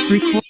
Record.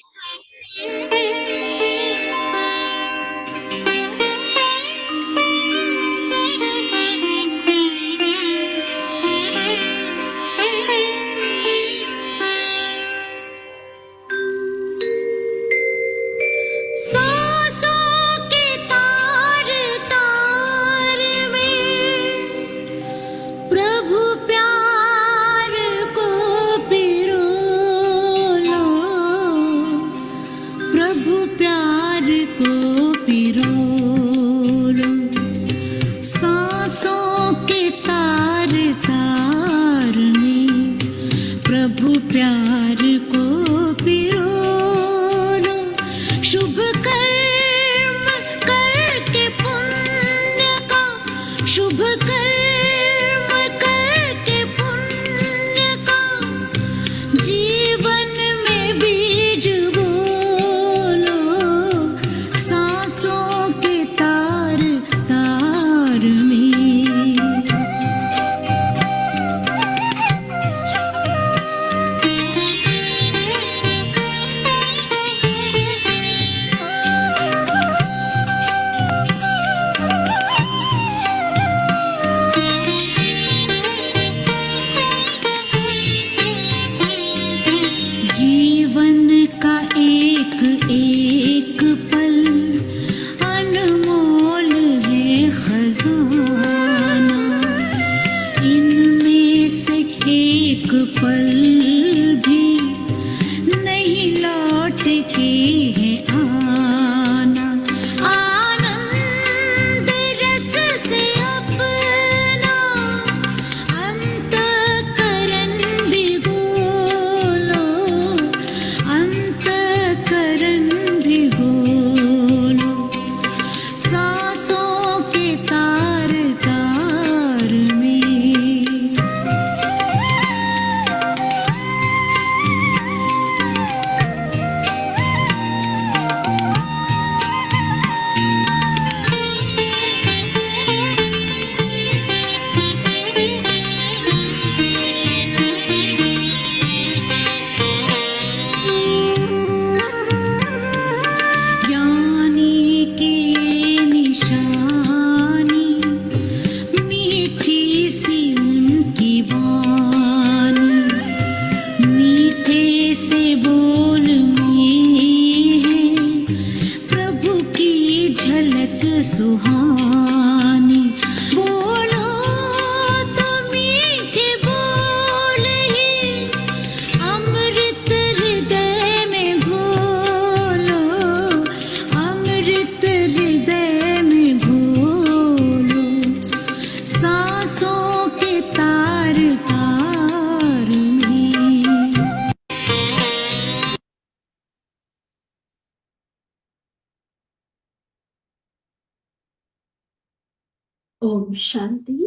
Om Shanti.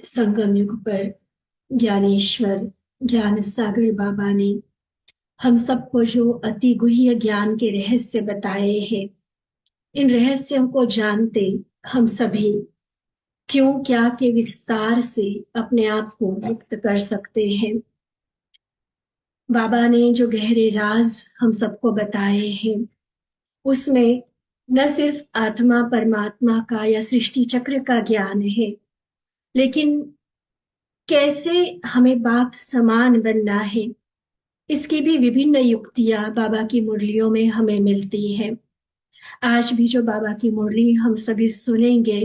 संगम युग पर ज्ञानेश्वर ज्ञान सागर बाबा ने हम सबको जो अति गुह्य ज्ञान के रहस्य बताए हैं, इन रहस्यों को जानते हम सभी क्यों क्या के विस्तार से अपने आप को मुक्त कर सकते हैं। बाबा ने जो गहरे राज हम सबको बताए हैं, उसमें न सिर्फ आत्मा परमात्मा का या सृष्टि चक्र का ज्ञान है, लेकिन कैसे हमें बाप समान बनना है, इसकी भी विभिन्न युक्तियां बाबा की मुरलियों में हमें मिलती हैं। आज भी जो बाबा की मुरली हम सभी सुनेंगे,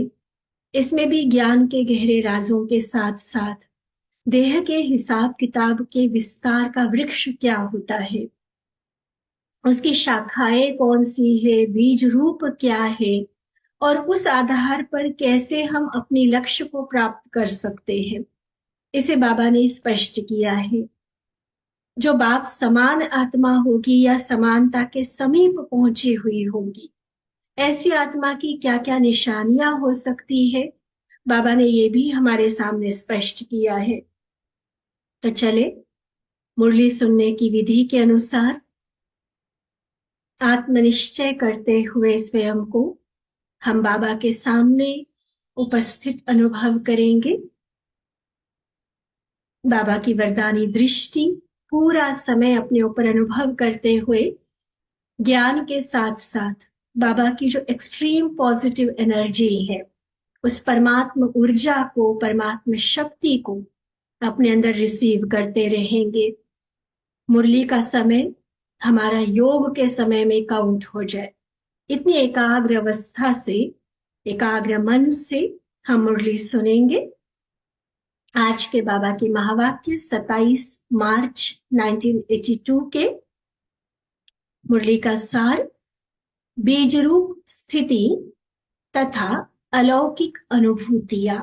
इसमें भी ज्ञान के गहरे राजों के साथ साथ देह के हिसाब किताब के विस्तार का वृक्ष क्या होता है, उसकी शाखाएं कौन सी है, बीज रूप क्या है, और उस आधार पर कैसे हम अपने लक्ष्य को प्राप्त कर सकते हैं, इसे बाबा ने स्पष्ट किया है। जो बाप समान आत्मा होगी या समानता के समीप पहुंची हुई होगी, ऐसी आत्मा की क्या क्या निशानियां हो सकती है, बाबा ने ये भी हमारे सामने स्पष्ट किया है। तो चले मुरली सुनने की विधि के अनुसार आत्मनिश्चय करते हुए स्वयं को हम बाबा के सामने उपस्थित अनुभव करेंगे। बाबा की वरदानी दृष्टि पूरा समय अपने ऊपर अनुभव करते हुए ज्ञान के साथ साथ बाबा की जो एक्सट्रीम पॉजिटिव एनर्जी है, उस परमात्मा ऊर्जा को, परमात्मा शक्ति को अपने अंदर रिसीव करते रहेंगे। मुरली का समय हमारा योग के समय में काउंट हो जाए, इतनी एकाग्र अवस्था से, एकाग्र मन से हम मुरली सुनेंगे। आज के बाबा के महावाक्य 27 मार्च 1982 के मुरली का सार, बीज रूप स्थिति तथा अलौकिक अनुभूतियां।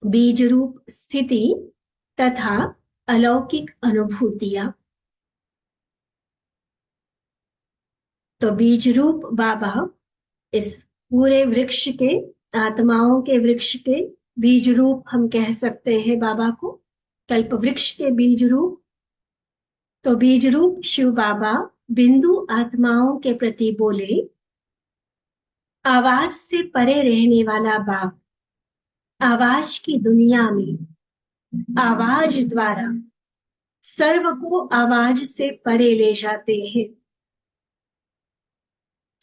बीज रूप स्थिति तथा अलौकिक अनुभूतियां। तो बीज रूप बाबा इस पूरे वृक्ष के, आत्माओं के वृक्ष के बीज रूप हम कह सकते हैं बाबा को, कल्प वृक्ष के बीज रूप। तो बीज रूप शिव बाबा बिंदु आत्माओं के प्रति बोले, आवाज से परे रहने वाला बाप आवाज की दुनिया में आवाज द्वारा सर्व को आवाज से परे ले जाते हैं।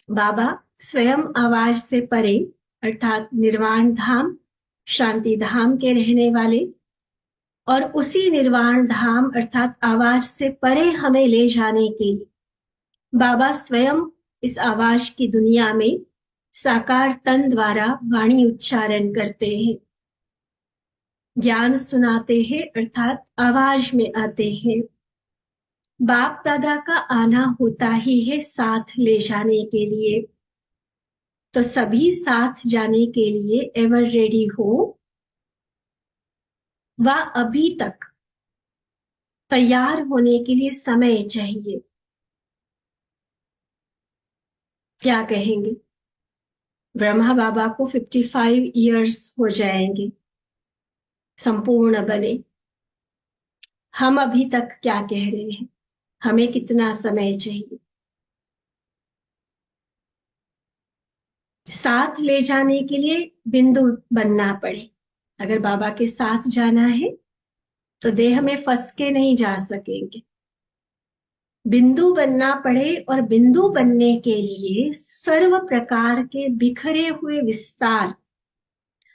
बाबा स्वयं आवाज से परे अर्थात निर्वाण धाम, शांति धाम के रहने वाले, और उसी निर्वाण धाम अर्थात आवाज से परे हमें ले जाने के लिए बाबा स्वयं इस आवाज की दुनिया में साकार तन द्वारा वाणी उच्चारण करते हैं, ज्ञान सुनाते हैं अर्थात आवाज में आते हैं। बाप दादा का आना होता ही है साथ ले जाने के लिए, तो सभी साथ जाने के लिए एवर रेडी हो व अभी तक तैयार होने के लिए समय चाहिए। क्या कहेंगे? ब्रह्मा बाबा को 55 इयर्स हो जाएंगे संपूर्ण बने। हम अभी तक क्या कह रहे हैं? हमें कितना समय चाहिए? साथ ले जाने के लिए बिंदु बनना पड़े। अगर बाबा के साथ जाना है तो देह में फंस के नहीं जा सकेंगे, बिंदु बनना पड़े। और बिंदु बनने के लिए सर्व प्रकार के बिखरे हुए विस्तार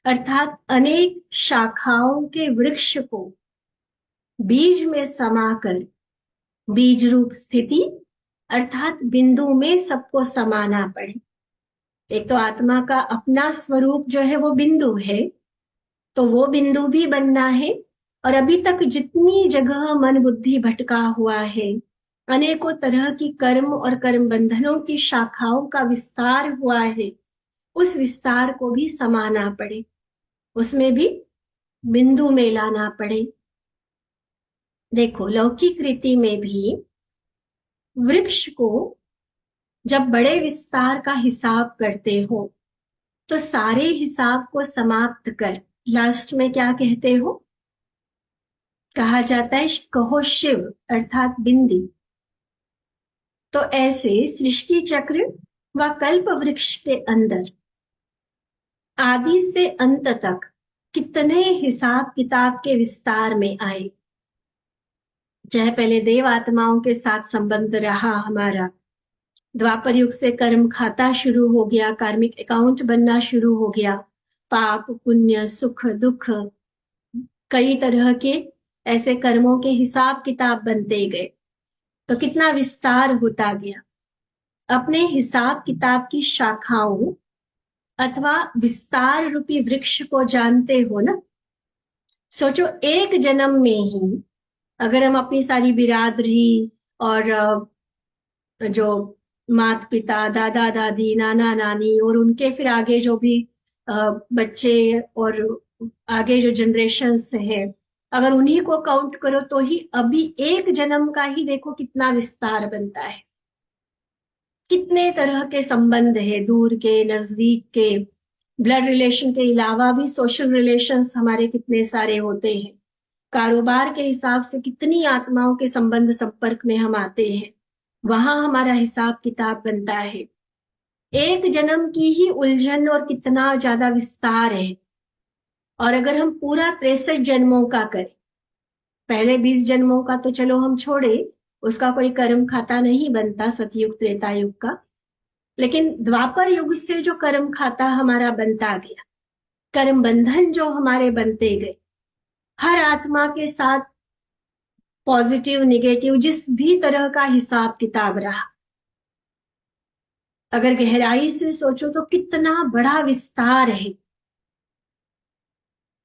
अर्थात अनेक शाखाओं के वृक्ष को बीज में समाकर बीज रूप स्थिति अर्थात बिंदु में सबको समाना पड़े। एक तो आत्मा का अपना स्वरूप जो है वो बिंदु है, तो वो बिंदु भी बनना है। और अभी तक जितनी जगह मन बुद्धि भटका हुआ है, अनेकों तरह की कर्म और कर्म बंधनों की शाखाओं का विस्तार हुआ है, उस विस्तार को भी समाना पड़े, उसमें भी बिंदु में लाना पड़े। देखो, लौकिक रीति में भी वृक्ष को जब बड़े विस्तार का हिसाब करते हो तो सारे हिसाब को समाप्त कर लास्ट में क्या कहते हो? कहा जाता है कहो शिव अर्थात बिंदी। तो ऐसे सृष्टि चक्र व कल्प वृक्ष के अंदर आदि से अंत तक कितने हिसाब किताब के विस्तार में आए। चाहे पहले देव आत्माओं के साथ संबंध रहा हमारा, द्वापर युग से कर्म खाता शुरू हो गया, कार्मिक अकाउंट बनना शुरू हो गया, पाप पुण्य सुख दुख कई तरह के ऐसे कर्मों के हिसाब किताब बनते गए, तो कितना विस्तार होता गया। अपने हिसाब किताब की शाखाओं अथवा विस्तार रूपी वृक्ष को जानते हो ना। सोचो, एक जन्म में ही अगर हम अपनी सारी बिरादरी और जो माता पिता, दादा दादी, नाना नानी और उनके फिर आगे जो भी बच्चे और आगे जो जनरेशन्स है, अगर उन्हीं को काउंट करो तो ही अभी एक जन्म का ही देखो कितना विस्तार बनता है। कितने तरह के संबंध है, दूर के नजदीक के, ब्लड रिलेशन के अलावा भी सोशल रिलेशंस हमारे कितने सारे होते हैं। कारोबार के हिसाब से कितनी आत्माओं के संबंध संपर्क में हम आते हैं, वहां हमारा हिसाब किताब बनता है। एक जन्म की ही उलझन और कितना ज्यादा विस्तार है। और अगर हम पूरा 63 जन्मों का करें, पहले 20 जन्मों का तो चलो हम छोड़े, उसका कोई कर्म खाता नहीं बनता, सतयुग त्रेता युग का। लेकिन द्वापर युग से जो कर्म खाता हमारा बनता गया, कर्म बंधन जो हमारे बनते गए, हर आत्मा के साथ पॉजिटिव निगेटिव जिस भी तरह का हिसाब किताब रहा, अगर गहराई से सोचो तो कितना बड़ा विस्तार है।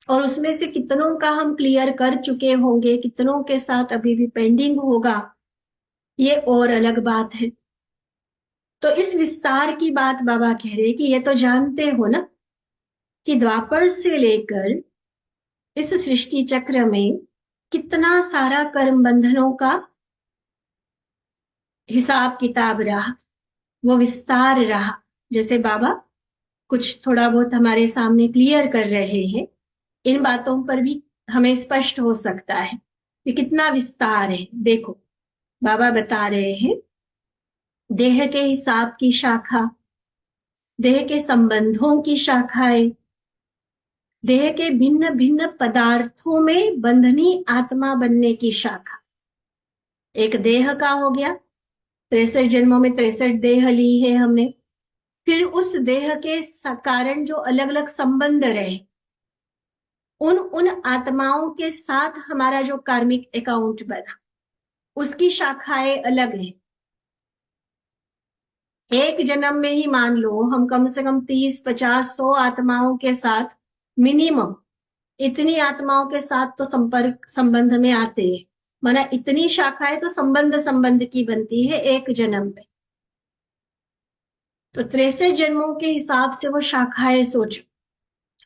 और उसमें से कितनों का हम क्लियर कर चुके होंगे, कितनों के साथ अभी भी पेंडिंग होगा, ये और अलग बात है। तो इस विस्तार की बात बाबा कह रहे कि ये तो जानते हो ना कि द्वापर से लेकर इस सृष्टि चक्र में कितना सारा कर्म बंधनों का हिसाब किताब रहा, वो विस्तार रहा। जैसे बाबा कुछ थोड़ा बहुत हमारे सामने क्लियर कर रहे हैं, इन बातों पर भी हमें स्पष्ट हो सकता है कि कितना विस्तार है। देखो बाबा बता रहे हैं, देह के हिसाब की शाखा, देह के संबंधों की शाखाएं, देह के भिन्न भिन्न पदार्थों में बंधनी आत्मा बनने की शाखा। एक देह का हो गया, 63 जन्मों में 63 देह ली है हमने। फिर उस देह के कारण जो अलग अलग संबंध रहे, उन उन आत्माओं के साथ हमारा जो कार्मिक अकाउंट बना, उसकी शाखाएं अलग है। एक जन्म में ही मान लो हम कम से कम 30, 50, 100 आत्माओं के साथ, मिनिमम इतनी आत्माओं के साथ तो संपर्क संबंध में आते हैं। माना इतनी शाखाएं तो संबंध संबंध की बनती है एक जन्म में। तो 63 जन्मों के हिसाब से वो शाखाएं सोचो।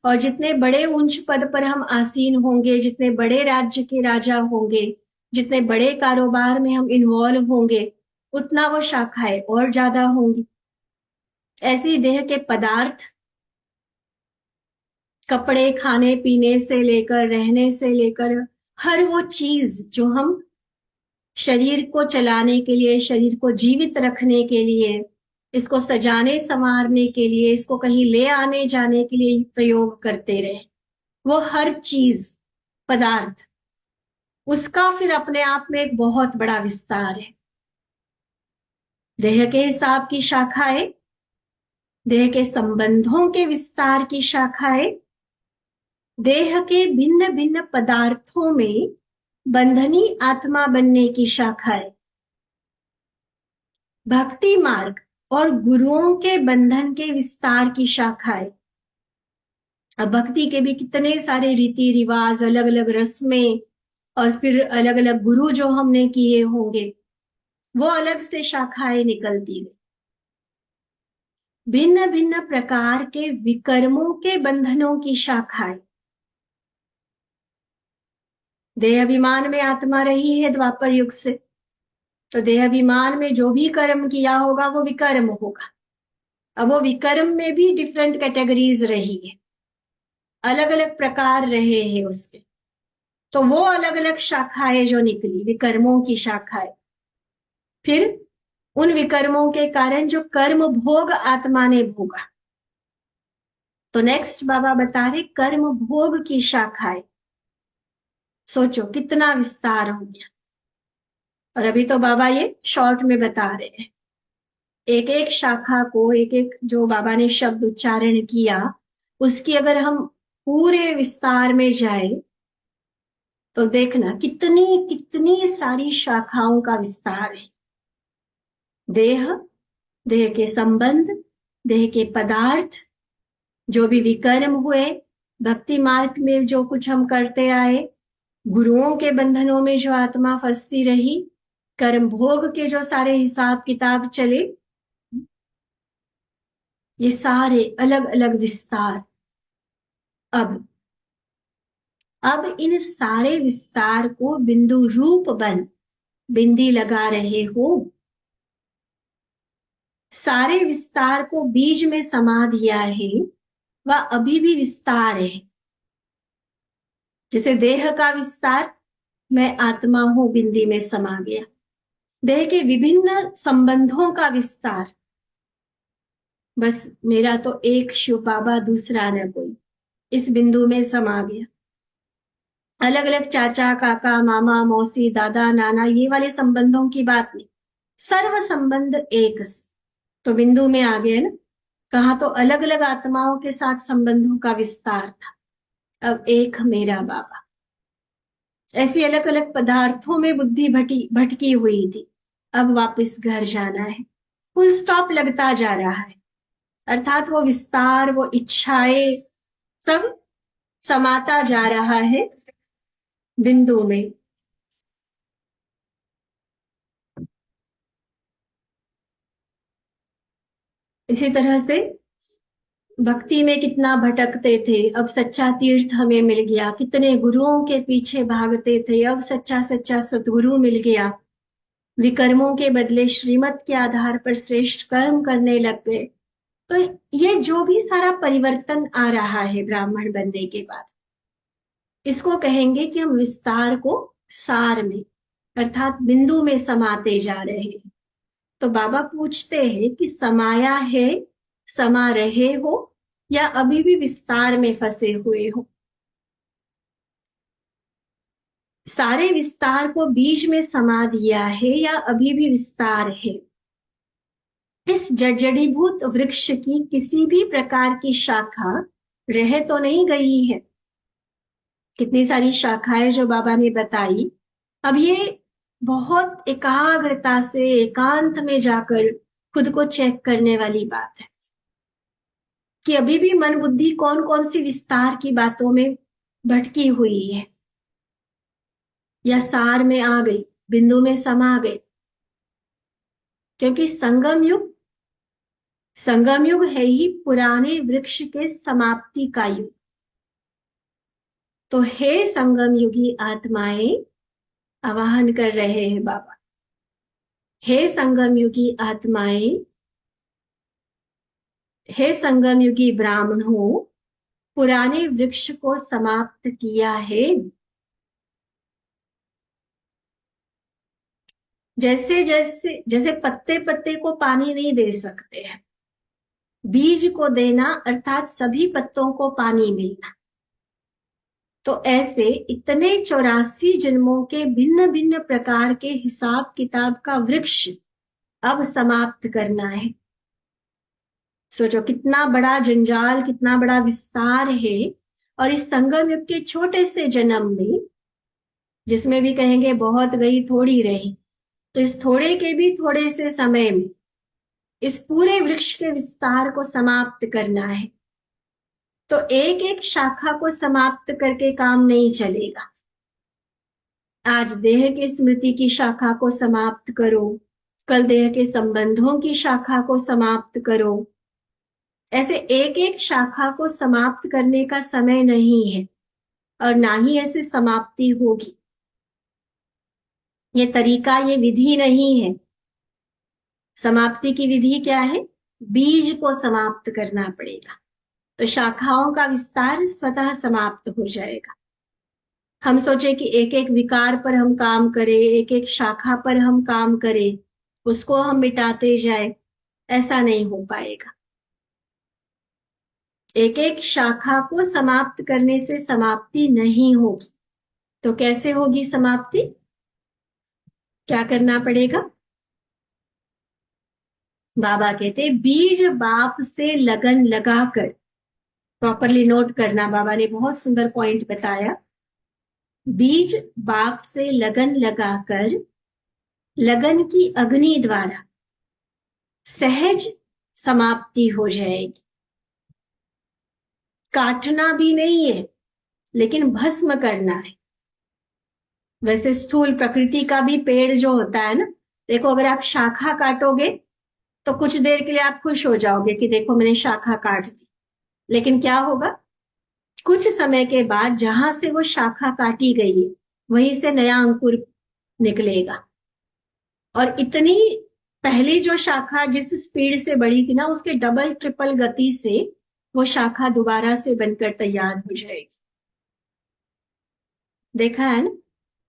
और जितने बड़े ऊंच पद पर हम आसीन होंगे, जितने बड़े राज्य के राजा होंगे, जितने बड़े कारोबार में हम इन्वॉल्व होंगे, उतना वो शाखाएं और ज्यादा होंगी। ऐसी देह के पदार्थ, कपड़े, खाने पीने से लेकर रहने से लेकर हर वो चीज जो हम शरीर को चलाने के लिए, शरीर को जीवित रखने के लिए, इसको सजाने संवारने के लिए, इसको कहीं ले आने जाने के लिए प्रयोग करते रहे, वो हर चीज पदार्थ, उसका फिर अपने आप में एक बहुत बड़ा विस्तार है। देह के हिसाब की शाखाएं, देह के संबंधों के विस्तार की शाखाएं, देह के भिन्न भिन्न पदार्थों में बंधनी आत्मा बनने की शाखाएं, भक्ति मार्ग और गुरुओं के बंधन के विस्तार की शाखाएं। अब भक्ति के भी कितने सारे रीति रिवाज, अलग अलग रस्में, और फिर अलग अलग गुरु जो हमने किए होंगे, वो अलग से शाखाएं निकलती गई। भिन्न भिन्न प्रकार के विकर्मों के बंधनों की शाखाएं। देहाभिमान में आत्मा रही है द्वापर युग से, तो देहाभिमान में जो भी कर्म किया होगा वो विकर्म होगा। अब वो विकर्म में भी डिफरेंट कैटेगरीज रही है, अलग अलग प्रकार रहे हैं उसके, तो वो अलग अलग शाखाएं जो निकली, विकर्मों की शाखाएं। फिर उन विकर्मों के कारण जो कर्म भोग आत्मा ने भोगा, तो नेक्स्ट बाबा बता रहे कर्म भोग की शाखाएं। सोचो कितना विस्तार हो गया। और अभी तो बाबा ये शॉर्ट में बता रहे हैं, एक एक शाखा को, एक एक जो बाबा ने शब्द उच्चारण किया, उसकी अगर हम पूरे विस्तार में जाए तो देखना कितनी कितनी सारी शाखाओं का विस्तार है। देह, देह के संबंध, देह के पदार्थ, जो भी विकर्म हुए, भक्ति मार्ग में जो कुछ हम करते आए, गुरुओं के बंधनों में जो आत्मा फंसती रही, कर्म भोग के जो सारे हिसाब किताब चले, ये सारे अलग अलग विस्तार। अब इन सारे विस्तार को बिंदु रूप बन बिंदी लगा रहे हो, सारे विस्तार को बीज में समा दिया है, वह अभी भी विस्तार है। जैसे देह का विस्तार, मैं आत्मा हूं, बिंदी में समा गया। देह के विभिन्न संबंधों का विस्तार, बस मेरा तो एक शिव बाबा, दूसरा न कोई, इस बिंदु में समा गया। अलग अलग चाचा, काका, मामा, मौसी, दादा, नाना, ये वाले संबंधों की बात नहीं, सर्व संबंध एक तो बिंदु में आ गए ना। कहा तो अलग अलग आत्माओं के साथ संबंधों का विस्तार था, अब एक मेरा बाबा। ऐसी अलग अलग पदार्थों में बुद्धि भटकी हुई थी, अब वापस घर जाना है। फुल स्टॉप लगता जा रहा है, अर्थात वो विस्तार, वो इच्छाएं सब समाता जा रहा है बिंदु में। इसी तरह से भक्ति में कितना भटकते थे, अब सच्चा तीर्थ हमें मिल गया। कितने गुरुओं के पीछे भागते थे, अब सच्चा सच्चा सदगुरु मिल गया। विकर्मों के बदले श्रीमत के आधार पर श्रेष्ठ कर्म करने लग गए। तो ये जो भी सारा परिवर्तन आ रहा है ब्राह्मण बनने के बाद, इसको कहेंगे कि हम विस्तार को सार में, अर्थात बिंदु में समाते जा रहे हैं। तो बाबा पूछते हैं कि समाया है, समा रहे हो, या अभी भी विस्तार में फंसे हुए हो। सारे विस्तार को बीज में समा दिया है या अभी भी विस्तार है। इस जड़जड़ीभूत वृक्ष की किसी भी प्रकार की शाखा रह तो नहीं गई है। कितनी सारी शाखाएं जो बाबा ने बताई, अब ये बहुत एकाग्रता से एकांत में जाकर खुद को चेक करने वाली बात है कि अभी भी मन बुद्धि कौन कौन सी विस्तार की बातों में भटकी हुई है, या सार में आ गई, बिंदु में समा गई। क्योंकि संगम युग है ही पुराने वृक्ष के समाप्ति का युग। तो हे संगम युगी आत्माएं, आवाहन कर रहे हैं बाबा, हे संगम युगी आत्माएं, हे संगम युगी ब्राह्मणों, पुराने वृक्ष को समाप्त किया है। जैसे जैसे जैसे पत्ते पत्ते को पानी नहीं दे सकते हैं, बीज को देना अर्थात सभी पत्तों को पानी मिलना। तो ऐसे इतने 84 जन्मों के भिन्न भिन्न प्रकार के हिसाब किताब का वृक्ष अब समाप्त करना है। सोचो कितना बड़ा जंजाल, कितना बड़ा विस्तार है। और इस संगम युग के छोटे से जन्म में, जिसमें भी कहेंगे बहुत गई थोड़ी रही, तो इस थोड़े के भी थोड़े से समय में इस पूरे वृक्ष के विस्तार को समाप्त करना है। तो एक एक शाखा को समाप्त करके काम नहीं चलेगा। आज देह की स्मृति की शाखा को समाप्त करो, कल देह के संबंधों की शाखा को समाप्त करो। ऐसे एक एक शाखा को समाप्त करने का समय नहीं है, और ना ही ऐसे समाप्ति होगी। ये तरीका, ये विधि नहीं है। समाप्ति की विधि क्या है? बीज को समाप्त करना पड़ेगा, तो शाखाओं का विस्तार स्वतः समाप्त हो जाएगा। हम सोचे कि एक एक विकार पर हम काम करें, एक एक शाखा पर हम काम करें, उसको हम मिटाते जाए, ऐसा नहीं हो पाएगा। एक एक शाखा को समाप्त करने से समाप्ति नहीं होगी। तो कैसे होगी समाप्ति? क्या करना पड़ेगा? बाबा कहते बीज बाप से लगन लगाकर, प्रॉपरली नोट करना, बाबा ने बहुत सुंदर पॉइंट बताया। बीज बाप से लगन लगाकर लगन की अग्नि द्वारा सहज समाप्ति हो जाएगी। काटना भी नहीं है, लेकिन भस्म करना है। वैसे स्थूल प्रकृति का भी पेड़ जो होता है ना, देखो अगर आप शाखा काटोगे तो कुछ देर के लिए आप खुश हो जाओगे कि देखो मैंने शाखा काट दी, लेकिन क्या होगा? कुछ समय के बाद जहां से वो शाखा काटी गई है, वहीं से नया अंकुर निकलेगा। और इतनी पहली जो शाखा जिस स्पीड से बढ़ी थी ना, उसके डबल ट्रिपल गति से वो शाखा दोबारा से बनकर तैयार हो जाएगी। देखा है ना,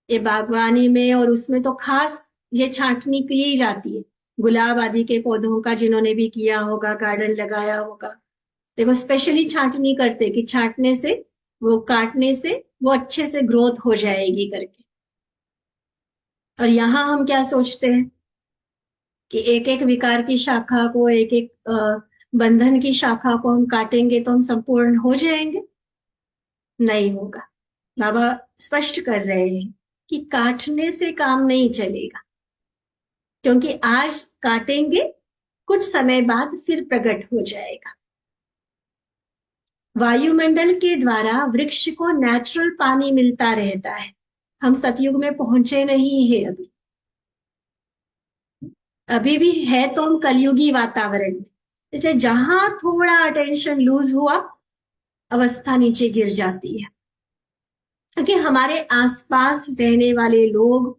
ये बागवानी में और उसमें तो खास ये छांटनी की जाती है गुलाब आदि के पौधों का जिन्होंने भी किया होगा, गार्डन लगाया होगा, देखो स्पेशली छांटनी करते कि छांटने से, वो काटने से वो अच्छे से ग्रोथ हो जाएगी करके। और यहां हम क्या सोचते हैं कि एक एक विकार की शाखा को, एक एक बंधन की शाखा को हम काटेंगे तो हम संपूर्ण हो जाएंगे। नहीं होगा। बाबा स्पष्ट कर रहे हैं कि काटने से काम नहीं चलेगा, क्योंकि आज काटेंगे, कुछ समय बाद फिर प्रकट हो जाएगा। वायुमंडल के द्वारा वृक्ष को नेचुरल पानी मिलता रहता है। हम सतयुग में पहुंचे नहीं है अभी, अभी भी है तो हम कलयुगी वातावरण में। इसे जहां थोड़ा अटेंशन लूज हुआ, अवस्था नीचे गिर जाती है। क्योंकि हमारे आसपास रहने वाले लोग,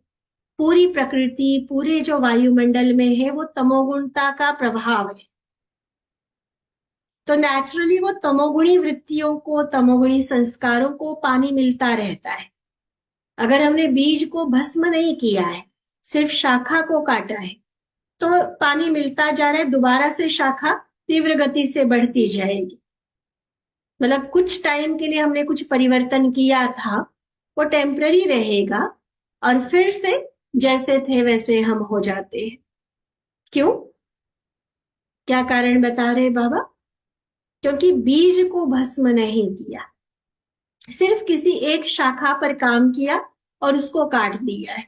पूरी प्रकृति, पूरे जो वायुमंडल में है, वो तमोगुणता का प्रभाव है। तो नेचुरली वो तमोगुणी वृत्तियों को, तमोगुणी संस्कारों को पानी मिलता रहता है। अगर हमने बीज को भस्म नहीं किया है, सिर्फ शाखा को काटा है, तो पानी मिलता जा रहा है, दोबारा से शाखा तीव्र गति से बढ़ती जाएगी। मतलब कुछ टाइम के लिए हमने कुछ परिवर्तन किया था, वो टेम्पररी रहेगा और फिर से जैसे थे वैसे हम हो जाते हैं। क्यों? क्या कारण बता रहे बाबा? क्योंकि बीज को भस्म नहीं किया, सिर्फ किसी एक शाखा पर काम किया और उसको काट दिया है।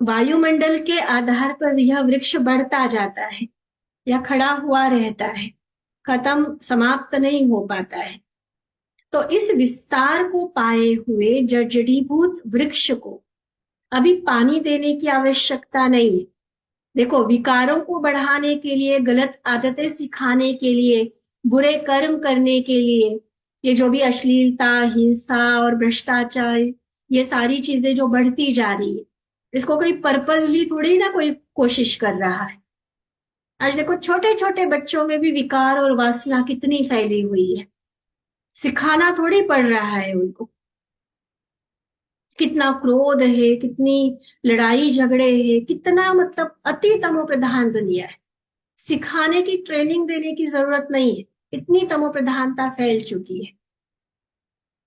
वायुमंडल के आधार पर यह वृक्ष बढ़ता जाता है या खड़ा हुआ रहता है, खत्म समाप्त नहीं हो पाता है। तो इस विस्तार को पाए हुए जड़ीभूत वृक्ष को अभी पानी देने की आवश्यकता नहीं है। देखो, विकारों को बढ़ाने के लिए, गलत आदतें सिखाने के लिए, बुरे कर्म करने के लिए, ये जो भी अश्लीलता, हिंसा और भ्रष्टाचार, ये सारी चीजें जो बढ़ती जा रही है, इसको कोई पर्पसली थोड़ी ना कोई कोशिश कर रहा है। आज देखो छोटे छोटे बच्चों में भी विकार और वासना कितनी फैली हुई है। सिखाना थोड़ी पड़ रहा है उनको। कितना क्रोध है, कितनी लड़ाई झगड़े है, कितना मतलब अति तमो प्रधान दुनिया है। सिखाने की, ट्रेनिंग देने की जरूरत नहीं है, इतनी तमो प्रधानता फैल चुकी है।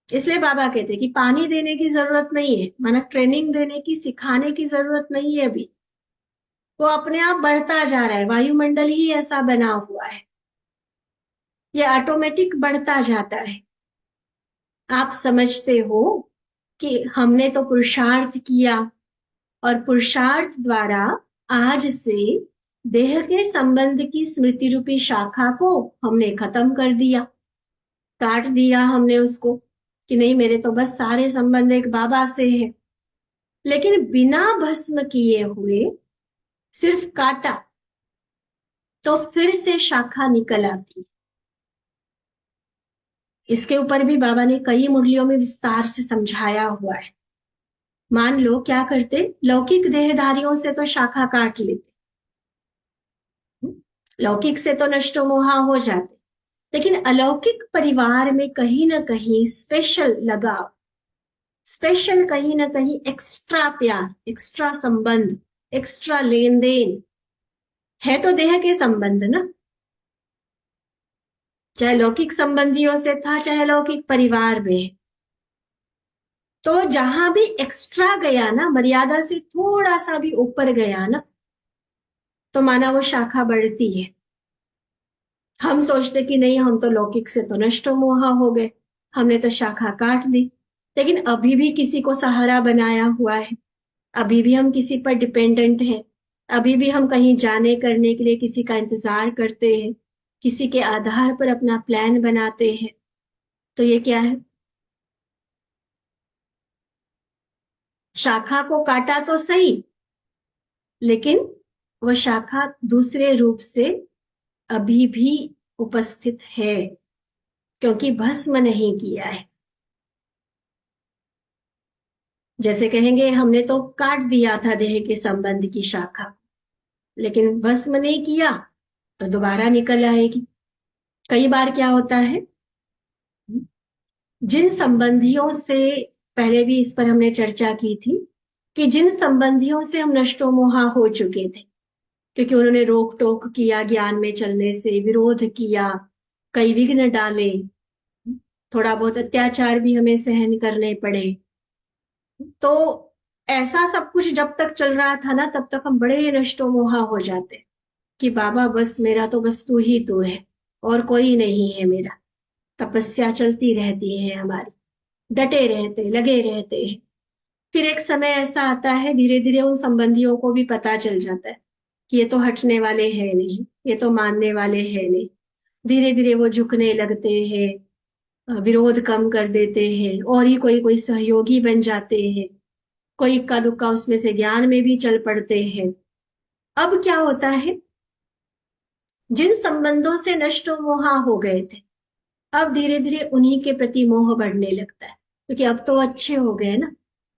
इसलिए बाबा कहते हैं कि पानी देने की जरूरत नहीं है, माना ट्रेनिंग देने की, सिखाने की जरूरत नहीं है अभी। वो अपने आप बढ़ता जा रहा है, वायुमंडल ही ऐसा बना हुआ है, ये ऑटोमेटिक बढ़ता जाता है। आप समझते हो कि हमने तो पुरुषार्थ किया, और पुरुषार्थ द्वारा आज से देह के संबंध की स्मृति रूपी शाखा को हमने खत्म कर दिया, काट दिया हमने उसको, कि नहीं मेरे तो बस सारे संबंध एक बाबा से है। लेकिन बिना भस्म किए हुए सिर्फ काटा तो फिर से शाखा निकल आती। इसके ऊपर भी बाबा ने कई मुरलियों में विस्तार से समझाया हुआ है। मान लो क्या करते, लौकिक देहधारियों से तो शाखा काट लेते, लौकिक से तो नष्टो मोहा हो जाते, लेकिन अलौकिक परिवार में कहीं ना कहीं स्पेशल लगाव, स्पेशल कहीं ना कहीं एक्स्ट्रा प्यार, एक्स्ट्रा संबंध, एक्स्ट्रा लेन देन है, तो देह के संबंध ना, चाहे लौकिक संबंधियों से था, चाहे लौकिक परिवार में। तो जहां भी एक्स्ट्रा गया ना, मर्यादा से थोड़ा सा भी ऊपर गया ना, तो माना वो शाखा बढ़ती है। हम सोचते कि नहीं, हम तो लौकिक से तो नष्टो मोहा हो गए, हमने तो शाखा काट दी, लेकिन अभी भी किसी को सहारा बनाया हुआ है, अभी भी हम किसी पर डिपेंडेंट हैं, अभी भी हम कहीं जाने करने के लिए किसी का इंतजार करते हैं, किसी के आधार पर अपना प्लान बनाते हैं। तो ये क्या है? शाखा को काटा तो सही, लेकिन वह शाखा दूसरे रूप से अभी भी उपस्थित है, क्योंकि भस्म नहीं किया है। जैसे कहेंगे हमने तो काट दिया था देह के संबंध की शाखा, लेकिन भस्म नहीं किया तो दोबारा निकल आएगी। कई बार क्या होता है, जिन संबंधियों से, पहले भी इस पर हमने चर्चा की थी, कि जिन संबंधियों से हम नष्टो मोहा हो चुके थे, क्योंकि उन्होंने रोक टोक किया ज्ञान में चलने से, विरोध किया, कई विघ्न डाले, थोड़ा बहुत अत्याचार भी हमें सहन करने पड़े, तो ऐसा सब कुछ जब तक चल रहा था ना, तब तक हम बड़े नष्टो मोहा हो जाते कि बाबा बस मेरा तो बस तू ही तू है और कोई नहीं है मेरा। तपस्या चलती रहती है हमारी, डटे रहते, लगे रहते हैं। फिर एक समय ऐसा आता है, धीरे धीरे उन संबंधियों को भी पता चल जाता है कि ये तो हटने वाले हैं नहीं, ये तो मानने वाले हैं नहीं। धीरे धीरे वो झुकने लगते हैं, विरोध कम कर देते हैं, और ही कोई कोई सहयोगी बन जाते हैं, कोई इक्का दुक्का उसमें से ज्ञान में भी चल पड़ते हैं। अब क्या होता है, जिन संबंधों से नष्ट मोहा हो गए थे, अब धीरे धीरे उन्हीं के प्रति मोह बढ़ने लगता है, क्योंकि अब तो अच्छे हो गए ना,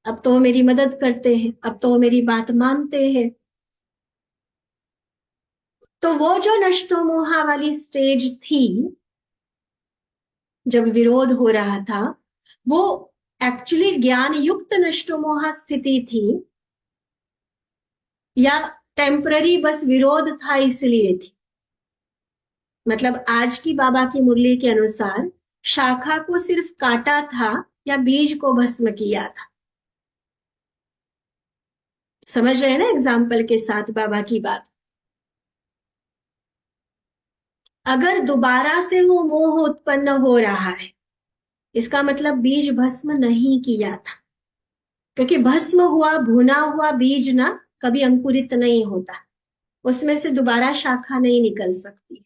अब तो वो मेरी मदद करते हैं, अब तो वो मेरी बात मानते हैं। तो वो जो नष्टो मोहा वाली स्टेज थी, जब विरोध हो रहा था, वो एक्चुअली ज्ञान युक्त नष्टो मोहा स्थिति थी, या टेम्पररी बस विरोध था इसलिए थी। मतलब आज की बाबा की मुरली के अनुसार शाखा को सिर्फ काटा था या बीज को भस्म किया था। समझ रहे हैं ना एग्जाम्पल के साथ बाबा की बात। अगर दोबारा से वो मोह उत्पन्न हो रहा है, इसका मतलब बीज भस्म नहीं किया था, क्योंकि भस्म हुआ भुना हुआ बीज ना कभी अंकुरित नहीं होता, उसमें से दोबारा शाखा नहीं निकल सकती।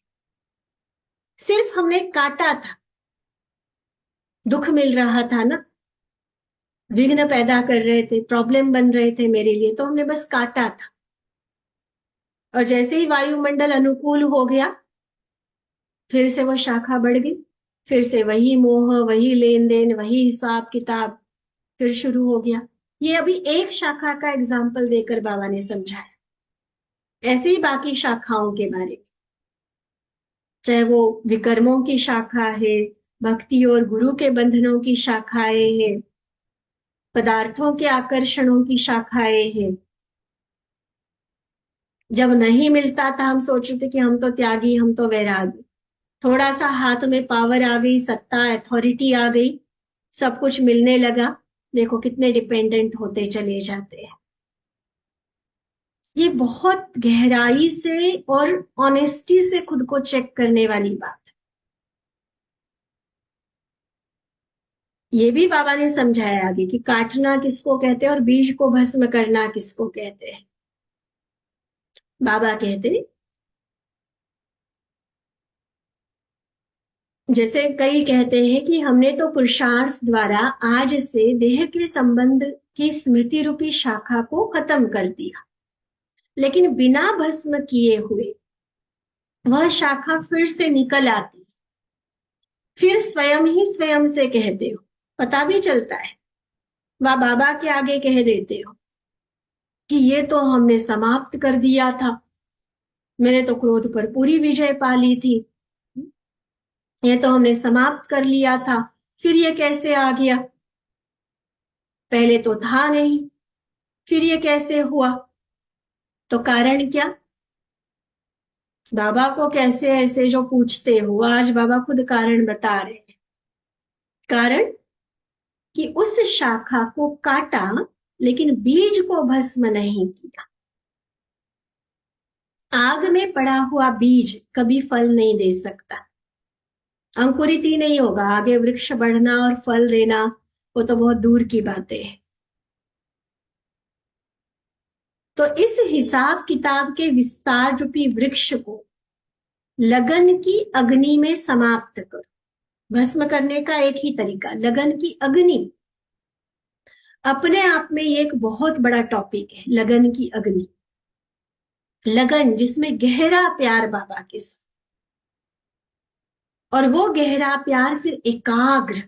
सिर्फ हमने काटा था, दुख मिल रहा था ना, विघ्न पैदा कर रहे थे, प्रॉब्लम बन रहे थे मेरे लिए, तो हमने बस काटा था। और जैसे ही वायुमंडल अनुकूल हो गया, फिर से वो शाखा बढ़ गई, फिर से वही मोह, वही लेन देन, वही हिसाब किताब फिर शुरू हो गया। ये अभी एक शाखा का एग्जाम्पल देकर बाबा ने समझाया। ऐसे ही बाकी शाखाओं के बारे में, चाहे वो विकर्मों की शाखा है, भक्ति और गुरु के बंधनों की शाखाएं हैं, पदार्थों के आकर्षणों की शाखाएं हैं। जब नहीं मिलता था, हम सोचते थे कि हम तो त्यागी, हम तो वैरागी। थोड़ा सा हाथ में पावर आ गई, सत्ता अथॉरिटी आ गई, सब कुछ मिलने लगा, देखो कितने डिपेंडेंट होते चले जाते हैं। ये बहुत गहराई से और ऑनेस्टी से खुद को चेक करने वाली बात है। ये भी बाबा ने समझाया आगे कि काटना किसको कहते हैं और बीज को भस्म करना किसको कहते हैं। बाबा कहते हैं, जैसे कई कहते हैं कि हमने तो पुरुषार्थ द्वारा आज से देह के संबंध की स्मृति रूपी शाखा को खत्म कर दिया, लेकिन बिना भस्म किए हुए वह शाखा फिर से निकल आती, फिर स्वयं ही स्वयं से कहते हो, पता भी चलता है, वह बाबा के आगे कह देते हो कि ये तो हमने समाप्त कर दिया था, मैंने तो क्रोध पर पूरी विजय पा ली थी, ये तो हमने समाप्त कर लिया था, फिर ये कैसे आ गया, पहले तो था नहीं, फिर ये कैसे हुआ। तो कारण क्या, बाबा को कैसे ऐसे जो पूछते हो, आज बाबा खुद कारण बता रहे हैं। कारण कि उस शाखा को काटा, लेकिन बीज को भस्म नहीं किया। आग में पड़ा हुआ बीज कभी फल नहीं दे सकता, अंकुरित ही नहीं होगा, आगे वृक्ष बढ़ना और फल देना वो तो बहुत दूर की बातें है। तो इस हिसाब किताब के विस्तार रूपी वृक्ष को लगन की अग्नि में समाप्त करो। भस्म करने का एक ही तरीका, लगन की अग्नि। अपने आप में ये एक बहुत बड़ा टॉपिक है, लगन की अग्नि। लगन जिसमें गहरा प्यार बाबा के साथ, और वो गहरा प्यार फिर एकाग्र,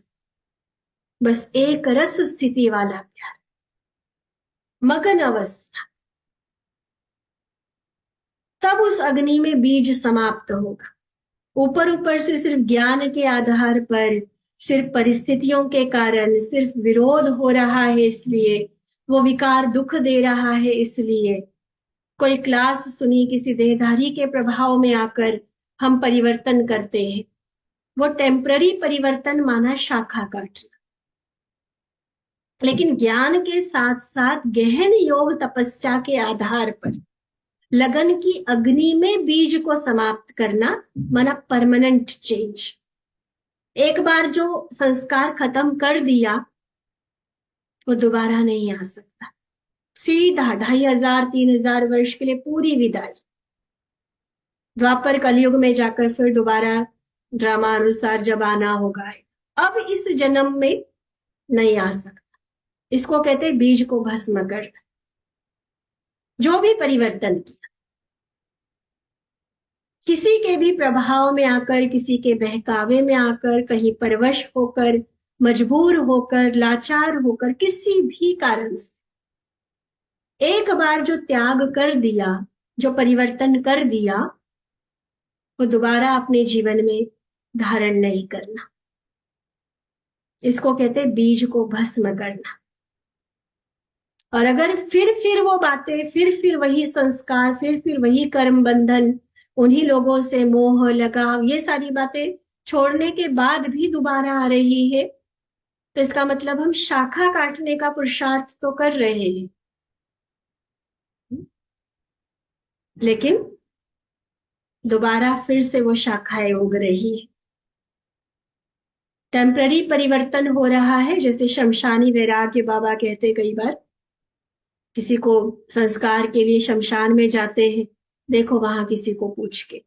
बस एक रस स्थिति वाला प्यार, मगन अवस्था, तब उस अग्नि में बीज समाप्त होगा। ऊपर ऊपर से सिर्फ ज्ञान के आधार पर, सिर्फ परिस्थितियों के कारण, सिर्फ विरोध हो रहा है इसलिए वो विकार दुख दे रहा है, इसलिए कोई क्लास सुनी, किसी देहधारी के प्रभाव में आकर हम परिवर्तन करते हैं। वो टेम्पररी परिवर्तन माना शाखा काटना। लेकिन ज्ञान के साथ साथ गहन योग तपस्या के आधार पर लगन की अग्नि में बीज को समाप्त करना माना परमानेंट चेंज। एक बार जो संस्कार खत्म कर दिया वो दोबारा नहीं आ सकता। सीधा 2500 3000 वर्ष के लिए पूरी विदाई। द्वापर कलयुग में जाकर फिर दोबारा ड्रामा अनुसार जब आना होगा, अब इस जन्म में नहीं आ सकता। इसको कहते बीज को भस्म कर। जो भी परिवर्तन किया, किसी के भी प्रभाव में आकर, किसी के बहकावे में आकर, कहीं परवश होकर, मजबूर होकर, लाचार होकर, किसी भी कारण से एक बार जो त्याग कर दिया, जो परिवर्तन कर दिया, वो दोबारा अपने जीवन में धारण नहीं करना। इसको कहते बीज को भस्म करना। और अगर फिर वो बातें, फिर वही संस्कार, फिर वही कर्म बंधन, उन्हीं लोगों से मोह लगाव, ये सारी बातें छोड़ने के बाद भी दोबारा आ रही है, तो इसका मतलब हम शाखा काटने का पुरुषार्थ तो कर रहे हैं, लेकिन दोबारा फिर से वो शाखाएं उग रही है। टेम्पररी परिवर्तन हो रहा है। जैसे शमशानी वैराग्य बाबा कहते कई बार, किसी को संस्कार के लिए शमशान में जाते हैं, देखो वहां किसी को पूछ के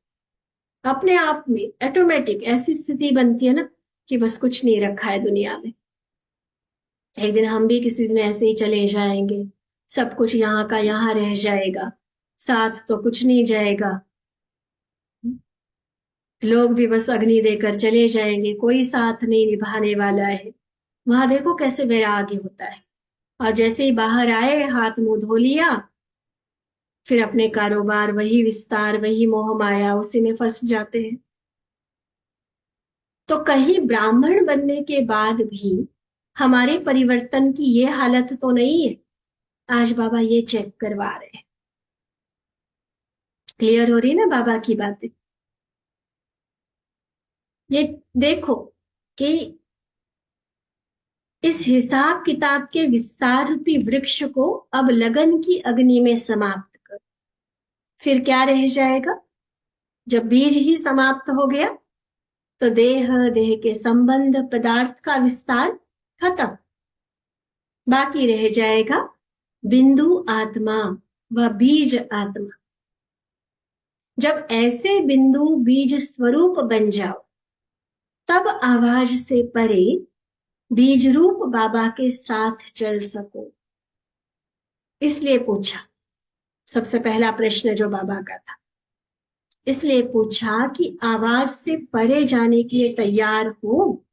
अपने आप में ऑटोमेटिक ऐसी स्थिति बनती है ना कि बस कुछ नहीं रखा है दुनिया में। एक दिन हम भी किसी दिन ऐसे ही चले जाएंगे, सब कुछ यहाँ का यहाँ रह जाएगा, साथ तो कुछ नहीं जाएगा। लोग भी बस अग्नि देकर चले जाएंगे, कोई साथ नहीं निभाने वाला है। वहां देखो कैसे वैराग्य होता है। और जैसे ही बाहर आए, हाथ मुंह धो लिया, फिर अपने कारोबार, वही विस्तार, वही मोह माया, उसी में फंस जाते हैं। तो कहीं ब्राह्मण बनने के बाद भी हमारे परिवर्तन की ये हालत तो नहीं है। आज बाबा ये चेक करवा रहे हैं। क्लियर हो रही ना बाबा की बातें? ये देखो कि इस हिसाब किताब के विस्तार रूपी वृक्ष को अब लगन की अग्नि में समाप्त कर। फिर क्या रह जाएगा? जब बीज ही समाप्त हो गया तो देह के संबंध, पदार्थ का विस्तार खत्म। बाकी रह जाएगा बिंदु आत्मा व बीज आत्मा। जब ऐसे बिंदु बीज स्वरूप बन जाओ, तब आवाज से परे बीज रूप बाबा के साथ चल सको। इसलिए पूछा, सबसे पहला प्रश्न जो बाबा का था, इसलिए पूछा कि आवाज से परे जाने के लिए तैयार हो।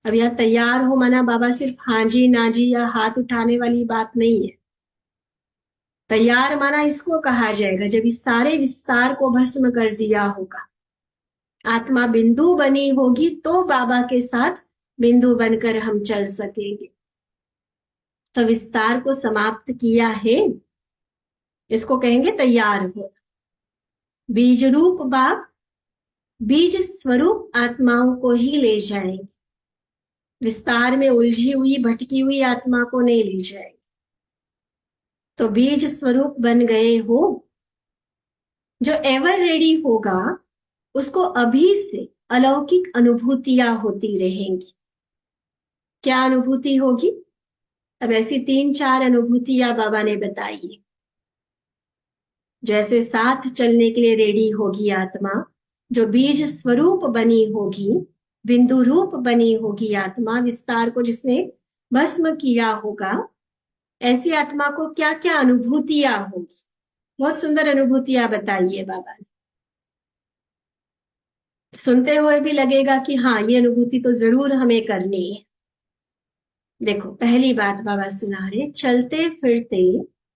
अब यह तैयार हो माना बाबा सिर्फ हाँ जी ना जी या हाथ उठाने वाली बात नहीं है। तैयार माना इसको कहा जाएगा जब इस सारे विस्तार को भस्म कर दिया होगा, आत्मा बिंदु बनी होगी, तो बाबा के साथ बिंदु बनकर हम चल सकेंगे। तो विस्तार को समाप्त किया है, इसको कहेंगे तैयार हो। बीज रूप बाप बीज स्वरूप आत्माओं को ही ले जाएंगे, विस्तार में उलझी हुई भटकी हुई आत्मा को नहीं ले जाएंगे। तो बीज स्वरूप बन गए हो। जो एवर रेडी होगा उसको अभी से अलौकिक अनुभूतियां होती रहेंगी। क्या अनुभूति होगी? अब ऐसी 3-4 अनुभूतियां बाबा ने बताई। जैसे साथ चलने के लिए रेडी होगी आत्मा, जो बीज स्वरूप बनी होगी, बिंदु रूप बनी होगी आत्मा, विस्तार को जिसने भस्म किया होगा, ऐसी आत्मा को क्या क्या अनुभूतियां होगी। बहुत सुंदर अनुभूतियां बताई है बाबा ने। सुनते हुए भी लगेगा कि हाँ, ये अनुभूति तो जरूर हमें करनी है। देखो, पहली बात बाबा सुना रहे, चलते फिरते,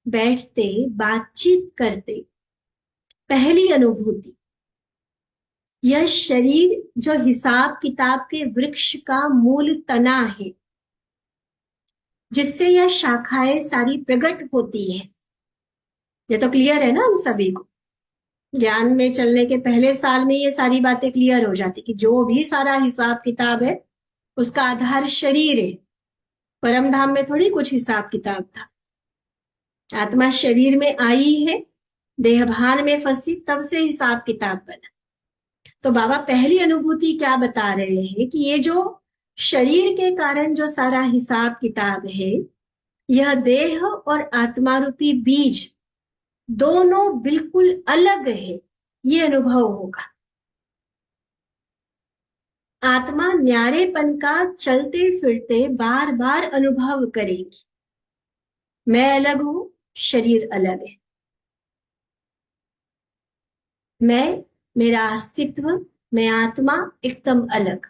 बैठते, बातचीत करते, पहली अनुभूति, यह शरीर जो हिसाब किताब के वृक्ष का मूल तना है, जिससे यह शाखाएं सारी प्रकट होती है। ये तो क्लियर है ना हम सभी को। ज्ञान में चलने के पहले साल में ये सारी बातें क्लियर हो जाती कि जो भी सारा हिसाब किताब है उसका आधार शरीर है। परम धाम में थोड़ी कुछ हिसाब किताब था। आत्मा शरीर में आई है, देहभान में फंसी, तब से हिसाब किताब बना। तो बाबा पहली अनुभूति क्या बता रहे हैं कि ये जो शरीर के कारण जो सारा हिसाब किताब है, यह देह और आत्मा रूपी बीज दोनों बिल्कुल अलग है, ये अनुभव होगा। आत्मा न्यारेपन का चलते फिरते बार बार अनुभव करेगी। मैं अलग हूं, शरीर अलग है। मेरा अस्तित्व, मैं आत्मा एकदम अलग।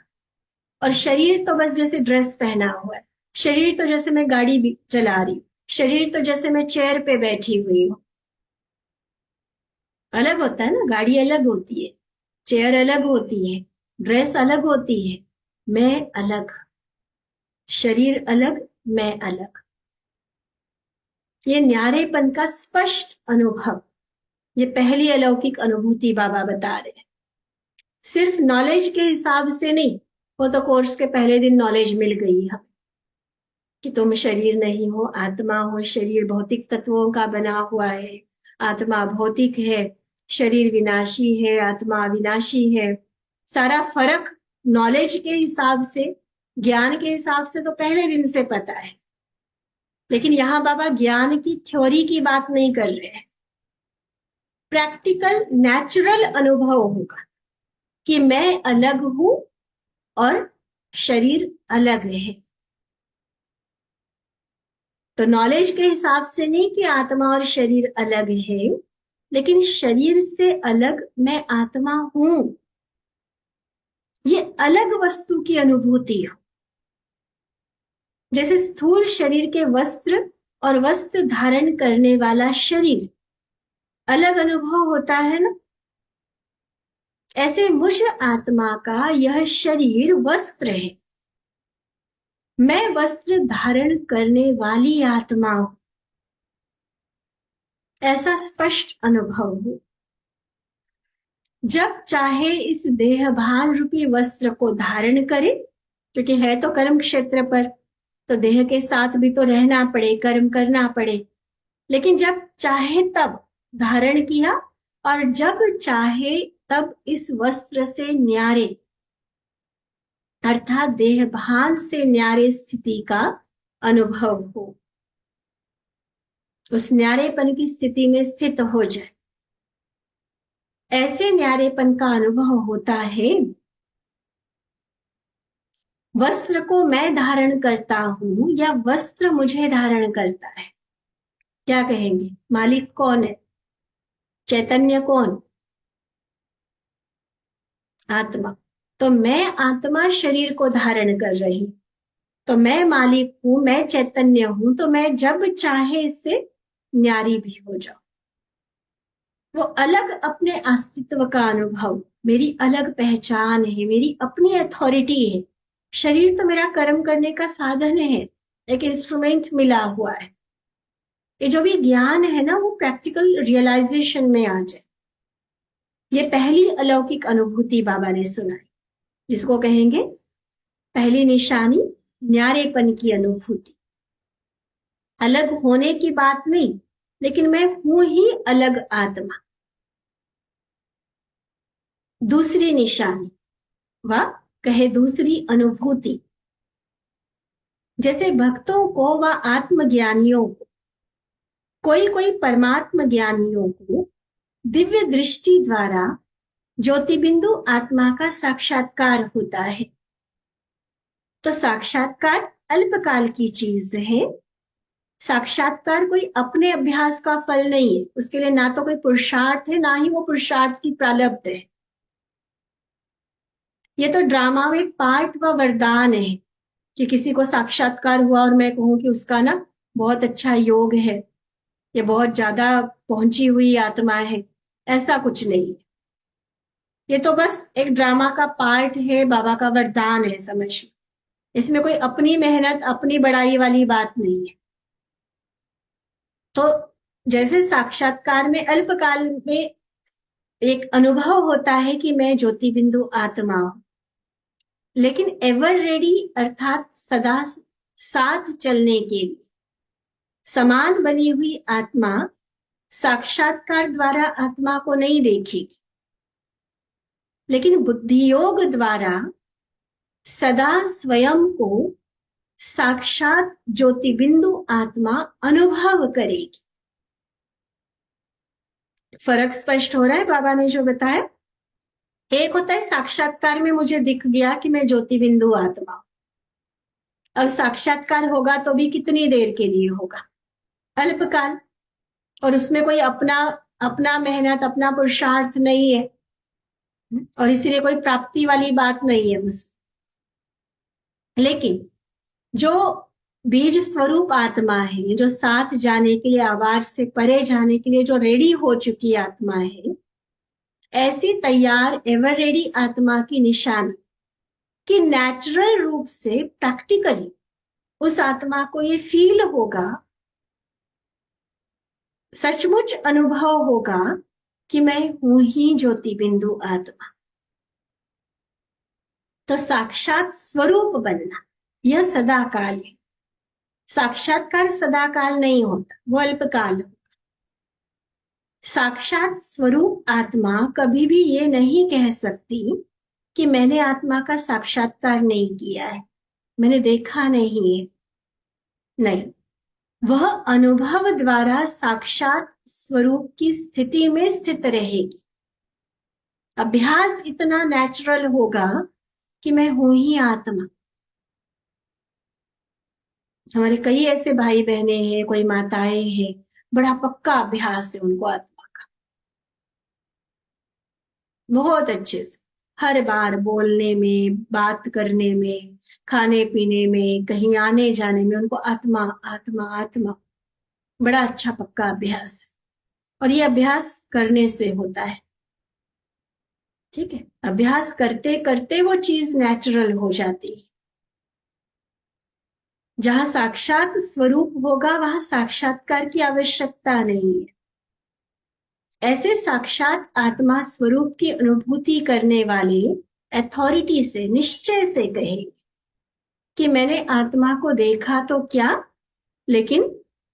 और शरीर तो बस जैसे ड्रेस पहना हुआ है, शरीर तो जैसे मैं गाड़ी चला रही हूं, शरीर तो जैसे मैं चेयर पे बैठी हुई हूं। अलग होता है ना, गाड़ी अलग होती है, चेयर अलग होती है, ड्रेस अलग होती है। मैं अलग, शरीर अलग, मैं अलग। ये न्यारेपन का स्पष्ट अनुभव, ये पहली अलौकिक अनुभूति बाबा बता रहे हैं। सिर्फ नॉलेज के हिसाब से नहीं, वो तो कोर्स के पहले दिन नॉलेज मिल गई हमें कि तुम शरीर नहीं हो, आत्मा हो। शरीर भौतिक तत्वों का बना हुआ है, आत्मा भौतिक है। शरीर विनाशी है, आत्मा अविनाशी है। सारा फर्क नॉलेज के हिसाब से, ज्ञान के हिसाब से तो पहले दिन से पता है। लेकिन यहां बाबा ज्ञान की थ्योरी की बात नहीं कर रहे हैं, प्रैक्टिकल नेचुरल अनुभव होगा कि मैं अलग हूं और शरीर अलग है। तो नॉलेज के हिसाब से नहीं कि आत्मा और शरीर अलग है, लेकिन शरीर से अलग मैं आत्मा हूं, ये अलग वस्तु की अनुभूति हो। जैसे स्थूल शरीर के वस्त्र और वस्त्र धारण करने वाला शरीर अलग अनुभव होता है ना, ऐसे मुझ आत्मा का यह शरीर वस्त्र है। मैं वस्त्र धारण करने वाली आत्मा हूं, ऐसा स्पष्ट अनुभव हो। जब चाहे इस देहभान रूपी वस्त्र को धारण करे, क्योंकि है तो कर्म क्षेत्र पर, तो देह के साथ भी तो रहना पड़े, कर्म करना पड़े। लेकिन जब चाहे तब धारण किया, और जब चाहे तब इस वस्त्र से न्यारे, अर्थात देहभान से न्यारे स्थिति का अनुभव हो, उस न्यारेपन की स्थिति में स्थित हो जाए। ऐसे न्यारेपन का अनुभव होता है। वस्त्र को मैं धारण करता हूं या वस्त्र मुझे धारण करता है? क्या कहेंगे? मालिक कौन है? चैतन्य कौन? आत्मा। तो मैं आत्मा शरीर को धारण कर रही, तो मैं मालिक हूं, मैं चैतन्य हूं, तो मैं जब चाहे इससे न्यारी भी हो जाऊं। वो अलग अपने अस्तित्व का अनुभव, मेरी अलग पहचान है, मेरी अपनी अथॉरिटी है। शरीर तो मेरा कर्म करने का साधन है, एक इंस्ट्रूमेंट मिला हुआ है। ये जो भी ज्ञान है ना, वो प्रैक्टिकल रियलाइजेशन में आ जाए। ये पहली अलौकिक अनुभूति बाबा ने सुनाई, जिसको कहेंगे पहली निशानी, न्यारेपन की अनुभूति। अलग होने की बात नहीं, लेकिन मैं हूं ही अलग आत्मा। दूसरी निशानी व कहे दूसरी अनुभूति, जैसे भक्तों को व आत्मज्ञानियों को, कोई कोई परमात्म ज्ञानियों को दिव्य दृष्टि द्वारा ज्योतिबिंदु आत्मा का साक्षात्कार होता है। तो साक्षात्कार अल्पकाल की चीज है। साक्षात्कार कोई अपने अभ्यास का फल नहीं है, उसके लिए ना तो कोई पुरुषार्थ है, ना ही वो पुरुषार्थ की प्रारब्ध है। ये तो ड्रामा में पार्ट व वरदान है कि किसी को साक्षात्कार हुआ और मैं कहूं कि उसका ना बहुत अच्छा योग है, ये बहुत ज्यादा पहुंची हुई आत्मा है। ऐसा कुछ नहीं, ये तो बस एक ड्रामा का पार्ट है, बाबा का वरदान है, समझ। इसमें कोई अपनी मेहनत अपनी बड़ाई वाली बात नहीं है। तो जैसे साक्षात्कार में अल्पकाल में एक अनुभव होता है कि मैं ज्योति बिंदु आत्मा हूं, लेकिन एवर रेडी अर्थात सदा साथ चलने के लिए समान बनी हुई आत्मा साक्षात्कार द्वारा आत्मा को नहीं देखेगी, लेकिन बुद्धि योग द्वारा सदा स्वयं को साक्षात ज्योति बिंदु आत्मा अनुभव करेगी। फर्क स्पष्ट हो रहा है बाबा ने जो बताया? एक होता है साक्षात्कार में मुझे दिख गया कि मैं ज्योति बिंदु आत्मा हूं। अब साक्षात्कार होगा तो भी कितनी देर के लिए होगा? अल्पकाल। और उसमें कोई अपना अपना मेहनत अपना पुरुषार्थ नहीं है, और इसीलिए कोई प्राप्ति वाली बात नहीं है उसमें। लेकिन जो बीज स्वरूप आत्मा है, जो साथ जाने के लिए, आवाज से परे जाने के लिए जो रेडी हो चुकी आत्मा है, ऐसी तैयार एवर रेडी आत्मा की निशानी कि नेचुरल रूप से प्रैक्टिकली उस आत्मा को ये फील होगा, सचमुच अनुभव होगा कि मैं हूं ही ज्योति बिंदु आत्मा। तो साक्षात स्वरूप बनना यह सदाकाल है। साक्षात्कार सदाकाल नहीं होता, वो अल्पकाल होता। साक्षात स्वरूप आत्मा कभी भी ये नहीं कह सकती कि मैंने आत्मा का साक्षात्कार नहीं किया है, मैंने देखा नहीं है। नहीं, वह अनुभव द्वारा साक्षात स्वरूप की स्थिति में स्थित रहेगी। अभ्यास इतना नेचुरल होगा कि मैं हूं ही आत्मा। हमारे कई ऐसे भाई बहने हैं, कोई माताएं हैं, बड़ा पक्का अभ्यास है उनको आत्मा का, बहुत अच्छे से हर बार बोलने में, बात करने में, खाने पीने में, कहीं आने जाने में उनको आत्मा आत्मा आत्मा, बड़ा अच्छा पक्का अभ्यास है। और ये अभ्यास करने से होता है, ठीक है? अभ्यास करते करते वो चीज नेचुरल हो जाती है। जहां साक्षात स्वरूप होगा वहां साक्षात्कार की आवश्यकता नहीं है। ऐसे साक्षात आत्मा स्वरूप की अनुभूति करने वाले अथॉरिटी से, निश्चय से कहे कि मैंने आत्मा को देखा तो क्या, लेकिन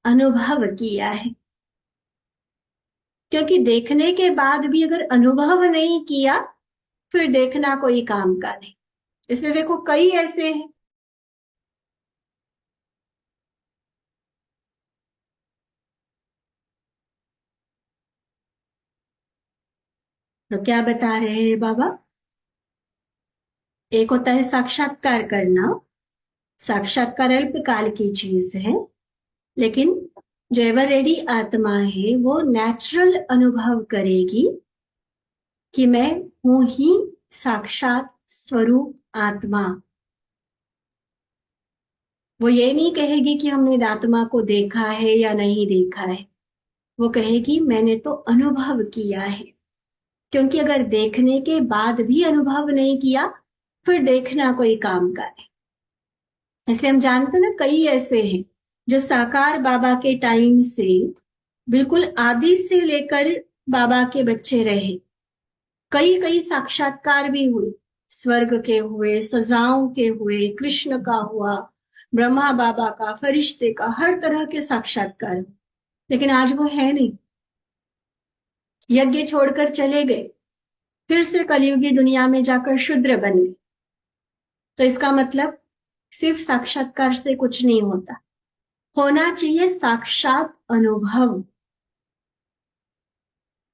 अनुभव किया है। क्योंकि देखने के बाद भी अगर अनुभव नहीं किया फिर देखना कोई काम का नहीं। इसलिए देखो कई ऐसे हैं, तो क्या बता रहे हैं बाबा? एक होता है साक्षात्कार करना, साक्षात्कार अल्पकाल की चीज है, लेकिन जो एवर रेडी आत्मा है वो नेचुरल अनुभव करेगी कि मैं हूं ही साक्षात स्वरूप आत्मा। वो ये नहीं कहेगी कि हमने आत्मा को देखा है या नहीं देखा है, वो कहेगी मैंने तो अनुभव किया है। क्योंकि अगर देखने के बाद भी अनुभव नहीं किया फिर देखना कोई काम का नहीं। इसलिए हम जानते हैं ना, कई ऐसे हैं जो साकार बाबा के टाइम से बिल्कुल आदि से लेकर बाबा के बच्चे रहे। कई कई साक्षात्कार भी हुए, स्वर्ग के हुए, सजाओं के हुए, कृष्ण का हुआ, ब्रह्मा बाबा का, फरिश्ते का, हर तरह के साक्षात्कार। लेकिन आज वो है नहीं, यज्ञ छोड़कर चले गए, फिर से कलयुगी दुनिया में जाकर शूद्र बन गए। तो इसका मतलब सिर्फ साक्षात्कार से कुछ नहीं होता, होना चाहिए साक्षात अनुभव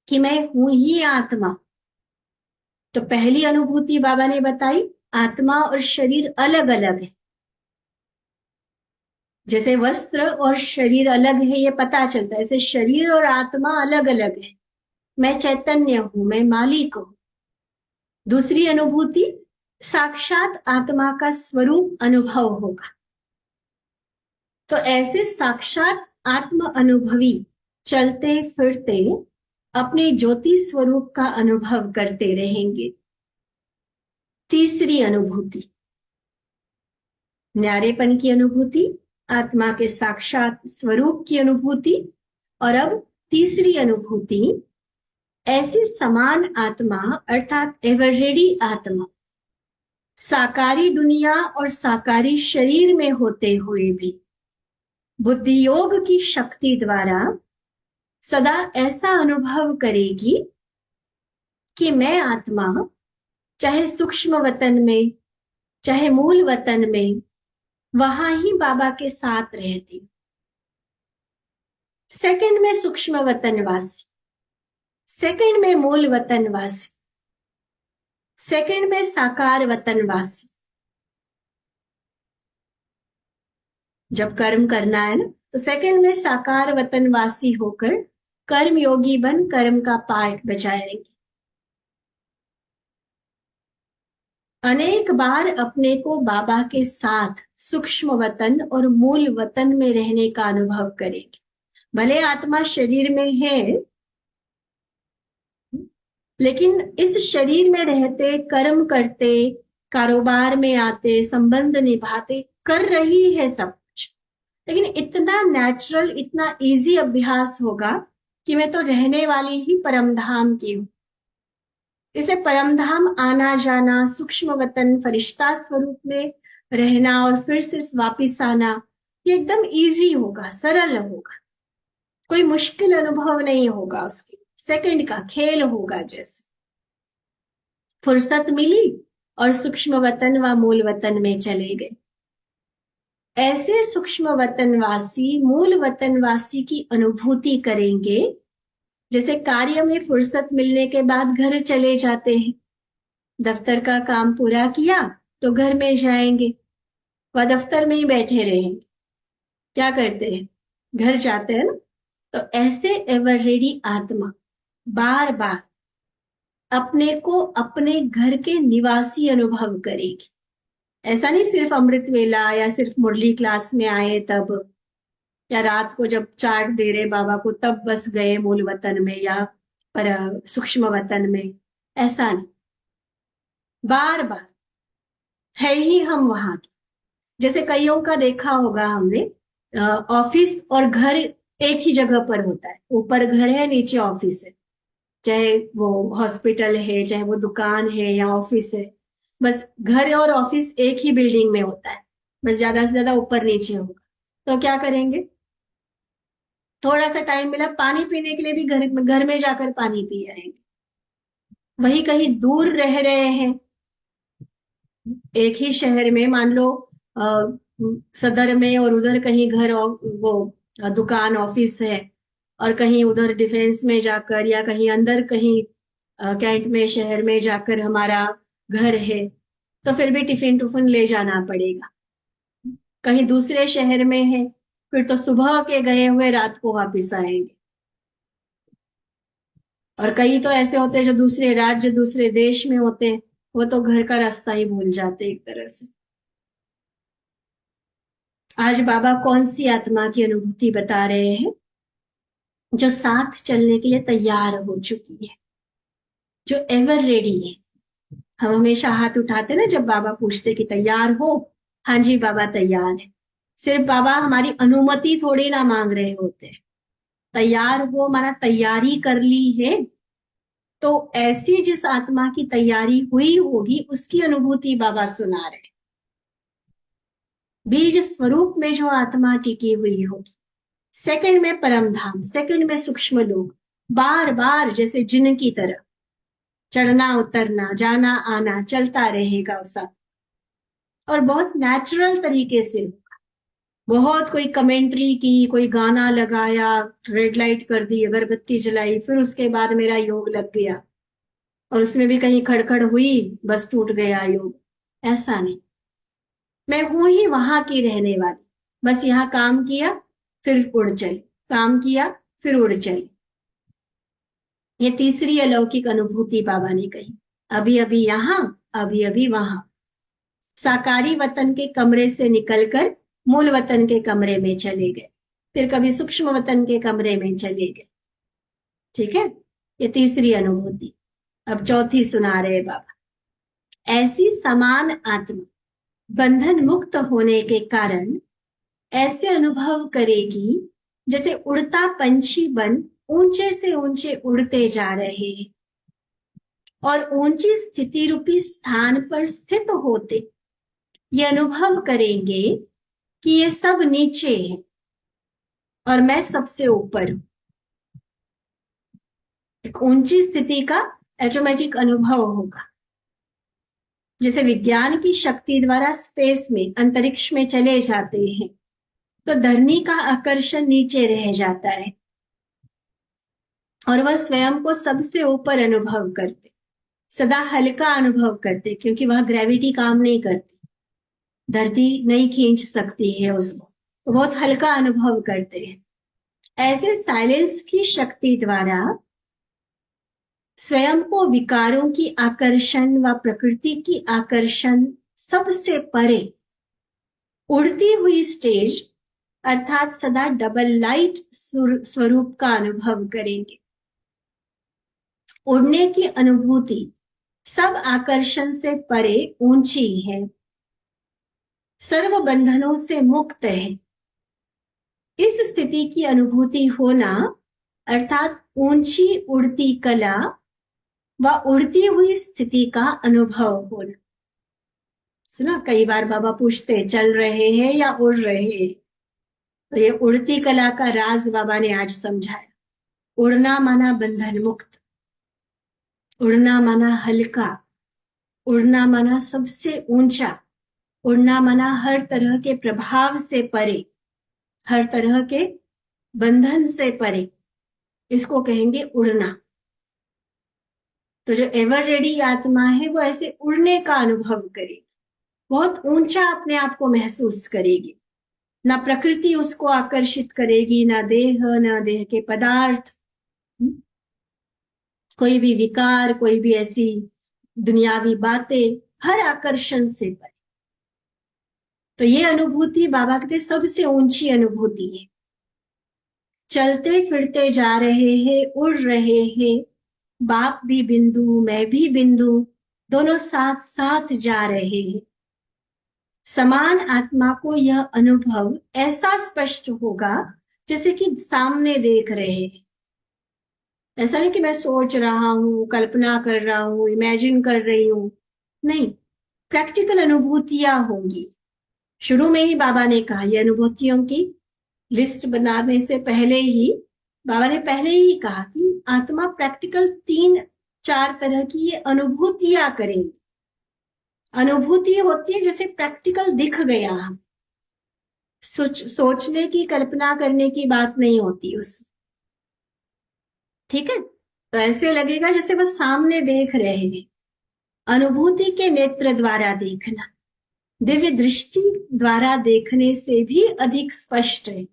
कि मैं हूं ही आत्मा। तो पहली अनुभूति बाबा ने बताई, आत्मा और शरीर अलग अलग है। जैसे वस्त्र और शरीर अलग है ये पता चलता है, ऐसे शरीर और आत्मा अलग अलग है। मैं चैतन्य हूं, मैं मालिक हूं। दूसरी अनुभूति, साक्षात आत्मा का स्वरूप अनुभव होगा। तो ऐसे साक्षात आत्म अनुभवी चलते फिरते अपने ज्योति स्वरूप का अनुभव करते रहेंगे। तीसरी अनुभूति, न्यारेपन की अनुभूति, आत्मा के साक्षात स्वरूप की अनुभूति, और अब तीसरी अनुभूति, ऐसी समान आत्मा अर्थात एवर रेडी आत्मा साकारी दुनिया और साकारी शरीर में होते हुए भी बुद्धि योग की शक्ति द्वारा सदा ऐसा अनुभव करेगी कि मैं आत्मा चाहे सूक्ष्म वतन में चाहे मूल वतन में वहां ही बाबा के साथ रहती। सेकंड में सूक्ष्म वतनवासी, सेकंड में मूल वतनवासी, सेकंड में साकार वतनवासी। जब कर्म करना है ना, तो सेकंड में साकार वतनवासी होकर कर्म योगी बन कर्म का पार्ट बजाएंगे। अनेक बार अपने को बाबा के साथ सूक्ष्म वतन और मूल वतन में रहने का अनुभव करेंगे। भले आत्मा शरीर में है, लेकिन इस शरीर में रहते, कर्म करते, कारोबार में आते, संबंध निभाते, कर रही है सब कुछ, लेकिन इतना नेचुरल, इतना इजी अभ्यास होगा कि मैं तो रहने वाली ही परमधाम की हूं। इसे परमधाम आना जाना, सूक्ष्म वतन फरिश्ता स्वरूप में रहना और फिर से वापिस आना, ये एकदम इजी होगा, सरल होगा, कोई मुश्किल अनुभव नहीं होगा। उसके सेकंड का खेल होगा। जैसे फुर्सत मिली और सूक्ष्म वतन व मूल वतन में चले गए, ऐसे सूक्ष्म वतनवासी मूल वतनवासी की अनुभूति करेंगे। जैसे कार्य में फुर्सत मिलने के बाद घर चले जाते हैं, दफ्तर का काम पूरा किया तो घर में जाएंगे, वह दफ्तर में ही बैठे रहेंगे, क्या करते हैं, घर जाते हैं ना। तो ऐसे एवर रेडी आत्मा बार बार अपने को अपने घर के निवासी अनुभव करेगी। ऐसा नहीं सिर्फ अमृत वेला या सिर्फ मुरली क्लास में आए तब, या रात को जब चाट दे रहे बाबा को तब बस गए मूल वतन में या पर सूक्ष्म वतन में, ऐसा नहीं, बार बार है ही हम वहां के। जैसे कईयों का देखा होगा हमने, ऑफिस और घर एक ही जगह पर होता है, ऊपर घर है नीचे ऑफिस है, चाहे वो हॉस्पिटल है चाहे वो दुकान है या ऑफिस है, बस घर और ऑफिस एक ही बिल्डिंग में होता है, बस ज्यादा से ज्यादा ऊपर नीचे होगा। तो क्या करेंगे, थोड़ा सा टाइम मिला पानी पीने के लिए भी घर में जाकर पानी पी आएंगे। वही कहीं दूर रह रहे हैं, एक ही शहर में, मान लो सदर में, और उधर कहीं घर वो दुकान ऑफिस है, और कहीं उधर डिफेंस में जाकर या कहीं अंदर कहीं कैंट में शहर में जाकर हमारा घर है, तो फिर भी टिफिन टुफिन ले जाना पड़ेगा। कहीं दूसरे शहर में है, फिर तो सुबह के गए हुए रात को वापिस आएंगे। और कई तो ऐसे होते हैं जो दूसरे राज्य दूसरे देश में होते हैं, वो तो घर का रास्ता ही भूल जाते एक तरह से। आज बाबा कौन सी आत्मा की अनुभूति बता रहे हैं, जो साथ चलने के लिए तैयार हो चुकी है, जो एवर रेडी है। हम हमेशा हाथ उठाते ना जब बाबा पूछते कि तैयार हो, हाँ जी बाबा तैयार है। सिर्फ बाबा हमारी अनुमति थोड़ी ना मांग रहे होते हैं, तैयार हो माना तैयारी कर ली है। तो ऐसी जिस आत्मा की तैयारी हुई होगी उसकी अनुभूति बाबा सुना रहे। बीज स्वरूप में जो आत्मा टिकी हुई होगी, सेकंड में परम धाम, सेकंड में सूक्ष्म लोक, बार बार जैसे जिन की तरह चढ़ना उतरना जाना आना चलता रहेगा उसका, और बहुत नेचुरल तरीके से होगा। बहुत कोई कमेंट्री की, कोई गाना लगाया, रेड लाइट कर दी, अगरबत्ती जलाई, फिर उसके बाद मेरा योग लग गया और उसमें भी कहीं खड़खड़ हुई, बस टूट गया योग, ऐसा नहीं। मैं हूं ही वहां की रहने वाली, बस यहां काम किया फिर उड़ चली, काम किया फिर उड़ चली। ये तीसरी अलौकिक अनुभूति बाबा ने कही, अभी अभी यहां अभी अभी वहां। साकारी वतन के कमरे से निकलकर मूल वतन के कमरे में चले गए, फिर कभी सूक्ष्म वतन के कमरे में चले गए। ठीक है, ये तीसरी अनुभूति। अब चौथी सुना रहे बाबा, ऐसी समान आत्मा बंधन मुक्त होने के कारण ऐसे अनुभव करेगी जैसे उड़ता पंछी बन ऊंचे से ऊंचे उड़ते जा रहे हैं और ऊंची स्थिति रूपी स्थान पर स्थित होते ये अनुभव करेंगे कि ये सब नीचे है और मैं सबसे ऊपर हूं। एक ऊंची स्थिति का ऑटोमेटिक अनुभव होगा। जैसे विज्ञान की शक्ति द्वारा स्पेस में अंतरिक्ष में चले जाते हैं तो धरनी का आकर्षण नीचे रह जाता है और वह स्वयं को सबसे ऊपर अनुभव करते, सदा हल्का अनुभव करते, क्योंकि वह ग्रेविटी काम नहीं करती, धरती नहीं खींच सकती है उसको, तो बहुत हल्का अनुभव करते हैं। ऐसे साइलेंस की शक्ति द्वारा स्वयं को विकारों की आकर्षण व प्रकृति की आकर्षण सबसे परे उड़ती हुई स्टेज अर्थात सदा डबल लाइट स्वरूप का अनुभव करेंगे। उड़ने की अनुभूति सब आकर्षण से परे ऊंची है, सर्व बंधनों से मुक्त है। इस स्थिति की अनुभूति होना अर्थात ऊंची उड़ती कला व उड़ती हुई स्थिति का अनुभव होना। सुना, कई बार बाबा पूछते चल रहे हैं या उड़ रहे हैं, तो ये उड़ती कला का राज बाबा ने आज समझाया। उड़ना माना बंधन मुक्त, उड़ना माना हल्का, उड़ना माना सबसे ऊंचा, उड़ना माना हर तरह के प्रभाव से परे, हर तरह के बंधन से परे, इसको कहेंगे उड़ना। तो जो एवर रेडी आत्मा है वो ऐसे उड़ने का अनुभव करेगी, बहुत ऊंचा अपने आप को महसूस करेगी। ना प्रकृति उसको आकर्षित करेगी, ना देह के पदार्थ, कोई भी विकार, कोई भी ऐसी दुनियावी बातें, हर आकर्षण से परे। तो ये अनुभूति बाबा कहते सबसे ऊंची अनुभूति है। चलते फिरते जा रहे हैं, उड़ रहे हैं, बाप भी बिंदु मैं भी बिंदु, दोनों साथ साथ जा रहे हैं। समान आत्मा को यह अनुभव ऐसा स्पष्ट होगा जैसे कि सामने देख रहे हैं। ऐसा नहीं कि मैं सोच रहा हूं, कल्पना कर रहा हूं, इमेजिन कर रही हूं, नहीं, प्रैक्टिकल अनुभूतियां होंगी। शुरू में ही बाबा ने कहा, ये अनुभूतियों की लिस्ट बनाने से पहले ही बाबा ने पहले ही कहा कि आत्मा प्रैक्टिकल 3-4 तरह की ये अनुभूतियां करेंगी। अनुभूति होती है जैसे प्रैक्टिकल दिख गया, सोचने की कल्पना करने की बात नहीं होती उसमें, ठीक है। तो ऐसे लगेगा जैसे बस सामने देख रहे हैं। अनुभूति के नेत्र द्वारा देखना दिव्य दृष्टि द्वारा देखने से भी अधिक स्पष्ट है।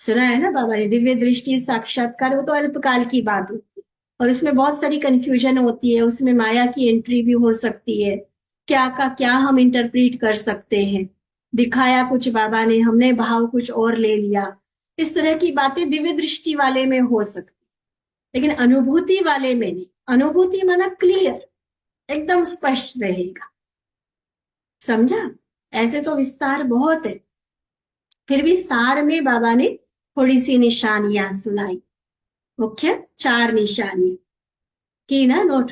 सुना है ना बाबा ने, दिव्य दृष्टि साक्षात्कार, वो तो अल्पकाल की बात होती है और उसमें बहुत सारी कंफ्यूजन होती है, उसमें माया की एंट्री भी हो सकती है, क्या का क्या हम इंटरप्रीट कर सकते हैं, दिखाया कुछ बाबा ने, हमने भाव कुछ और ले लिया, इस तरह की बातें दिव्य दृष्टि वाले में हो सकती, लेकिन अनुभूति वाले में नहीं। अनुभूति माना क्लियर, एकदम स्पष्ट रहेगा। समझा? ऐसे तो विस्तार बहुत है, फिर भी सार में बाबा ने थोड़ी सी निशानियां सुनाई। मुख्य 4 निशानी की ना नोट।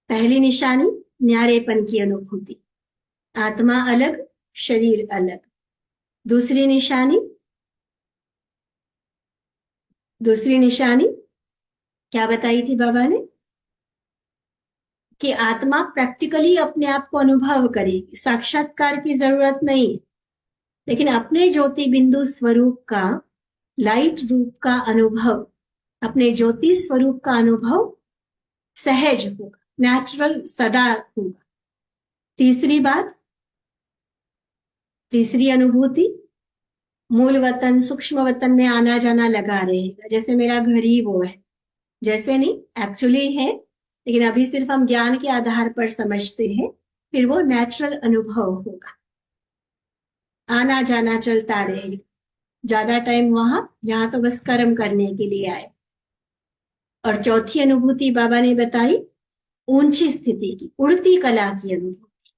पहली निशानी न्यारेपन की अनुभूति, आत्मा अलग शरीर अलग। दूसरी निशानी क्या बताई थी बाबा ने कि आत्मा प्रैक्टिकली अपने आप को अनुभव करेगी, साक्षात्कार की जरूरत नहीं है, लेकिन अपने ज्योति बिंदु स्वरूप का, लाइट रूप का अनुभव, अपने ज्योति स्वरूप का अनुभव सहज होगा, नेचुरल सदा होगा। तीसरी अनुभूति मूल वतन सूक्ष्म वतन में आना जाना लगा रहेगा, जैसे मेरा घर ही वो है, जैसे नहीं एक्चुअली है, लेकिन अभी सिर्फ हम ज्ञान के आधार पर समझते हैं, फिर वो नेचुरल अनुभव होगा, आना जाना चलता रहेगा। ज्यादा टाइम वहां, यहां तो बस कर्म करने के लिए आए। और चौथी अनुभूति बाबा ने बताई ऊंची स्थिति की, उड़ती कला की अनुभूति।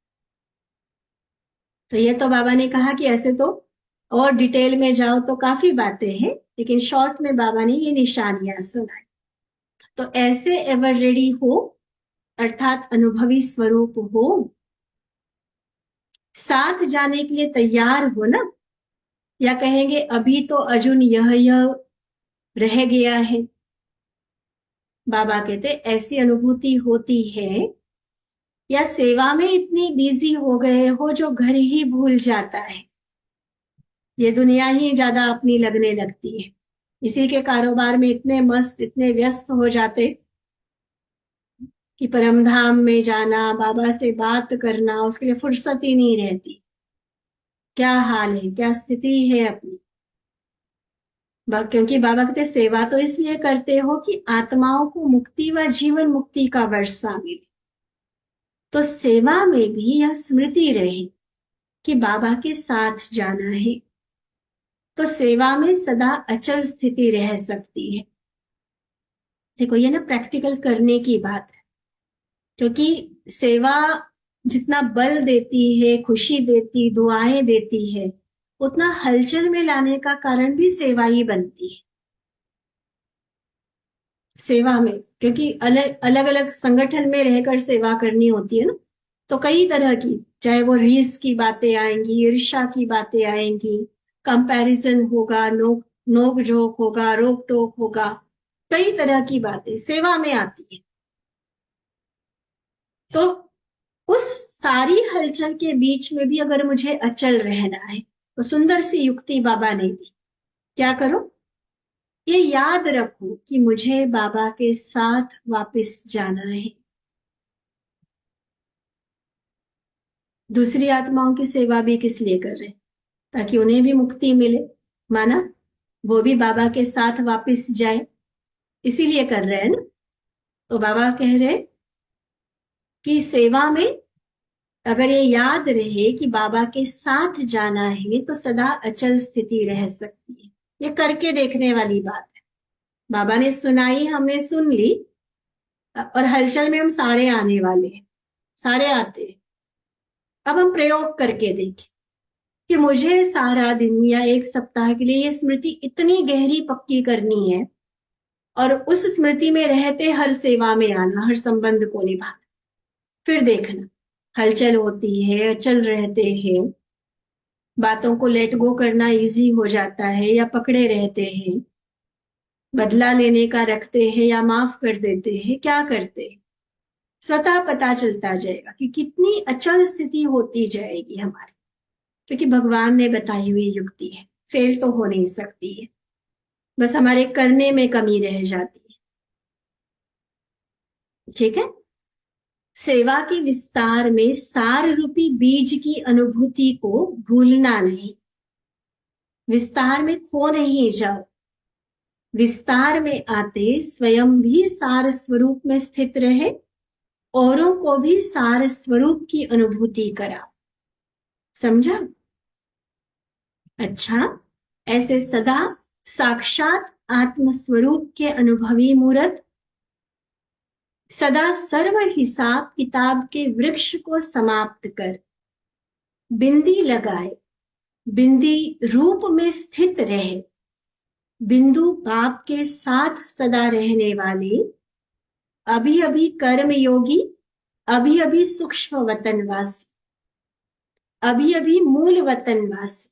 तो ये तो बाबा ने कहा कि ऐसे तो और डिटेल में जाओ तो काफी बातें हैं, लेकिन शॉर्ट में बाबा ने ये निशानियां सुनाई। तो ऐसे एवर रेडी हो, अर्थात अनुभवी स्वरूप हो, साथ जाने के लिए तैयार हो ना, या कहेंगे अभी तो अर्जुन यह रह गया है। बाबा कहते ऐसी अनुभूति होती है, या सेवा में इतनी बिजी हो गए हो जो घर ही भूल जाता है, ये दुनिया ही ज्यादा अपनी लगने लगती है, इसी के कारोबार में इतने मस्त, इतने व्यस्त हो जाते कि परम धाम में जाना, बाबा से बात करना, उसके लिए फुर्सत ही नहीं रहती। क्या हाल है, क्या स्थिति है अपनी। क्योंकि बाबा कहते सेवा तो इसलिए करते हो कि आत्माओं को मुक्ति व जीवन मुक्ति का वर्षा मिले। तो सेवा में भी यह स्मृति रहे कि बाबा के साथ जाना है, तो सेवा में सदा अचल स्थिति रह सकती है। देखो ये ना प्रैक्टिकल करने की बात है, क्योंकि सेवा जितना बल देती है, खुशी देती, दुआएं देती है, उतना हलचल में लाने का कारण भी सेवा ही बनती है। सेवा में, क्योंकि अलग अलग अलग संगठन में रहकर सेवा करनी होती है ना, तो कई तरह की, चाहे वो रीस की बातें आएंगी, ईर्ष्या की बातें आएंगी, कंपैरिजन होगा, नोक झोंक होगा, रोक टोक होगा, कई तरह की बातें सेवा में आती है। तो उस सारी हलचल के बीच में भी अगर मुझे अचल रहना है, तो सुंदर सी युक्ति बाबा ने दी। क्या करो, ये याद रखो कि मुझे बाबा के साथ वापस जाना है। दूसरी आत्माओं की सेवा भी किस लिए कर रहे हैं? ताकि उन्हें भी मुक्ति मिले, माना वो भी बाबा के साथ वापस जाए, इसीलिए कर रहे हैं ना। तो बाबा कह रहे कि सेवा में अगर ये याद रहे कि बाबा के साथ जाना है, तो सदा अचल स्थिति रह सकती है। ये करके देखने वाली बात है। बाबा ने सुनाई, हमने सुन ली, और हलचल में हम सारे आने वाले हैं, सारे आते हैं। अब हम प्रयोग करके देखें कि मुझे सारा दिन या एक सप्ताह के लिए ये स्मृति इतनी गहरी पक्की करनी है, और उस स्मृति में रहते हर सेवा में आना, हर संबंध को निभाना। फिर देखना हलचल होती है, अचल रहते हैं, बातों को लेट गो करना इजी हो जाता है या पकड़े रहते हैं, बदला लेने का रखते हैं या माफ कर देते हैं, क्या करते हैं, स्वतः पता चलता जाएगा कि कितनी अचल स्थिति होती जाएगी हमारी। क्योंकि भगवान ने बताई हुई युक्ति है, फेल तो हो नहीं सकती है, बस हमारे करने में कमी रह जाती है। ठीक है, सेवा के विस्तार में सार रूपी बीज की अनुभूति को भूलना नहीं। विस्तार में खो नहीं जाओ, विस्तार में आते स्वयं भी सार स्वरूप में स्थित रहे, औरों को भी सार स्वरूप की अनुभूति करा। समझा? अच्छा, ऐसे सदा साक्षात आत्म स्वरूप के अनुभवी मूर्त सदा सर्व हिसाब किताब के वृक्ष को समाप्त कर बिंदी लगाए, बिंदी रूप में स्थित रहे, बिंदु बाप के साथ सदा रहने वाले, अभी अभी कर्म योगी, अभी अभी सूक्ष्म वतनवासी, अभी अभी मूल वतनवासी,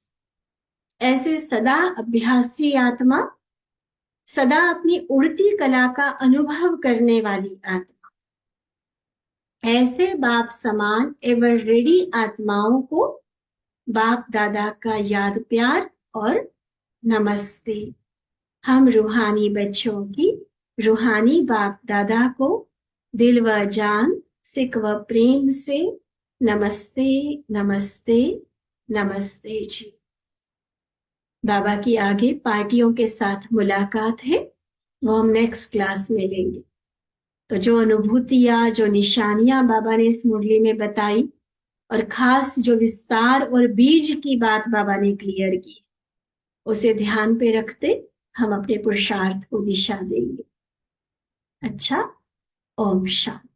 ऐसे सदा अभ्यासी आत्मा, सदा अपनी उड़ती कला का अनुभव करने वाली आत्मा, ऐसे बाप समान एवर रेडी आत्माओं को बाप दादा का याद प्यार और नमस्ते। हम रूहानी बच्चों की रूहानी बाप दादा को दिल व जान, सिक व प्रेम से नमस्ते नमस्ते नमस्ते जी। बाबा की आगे पार्टियों के साथ मुलाकात है, वो हम नेक्स्ट क्लास में लेंगे। तो जो अनुभूतियां, जो निशानियां बाबा ने इस मुरली में बताई, और खास जो विस्तार और बीज की बात बाबा ने क्लियर की, उसे ध्यान पे रखते हम अपने पुरुषार्थ को दिशा देंगे। अच्छा, ओम शांति।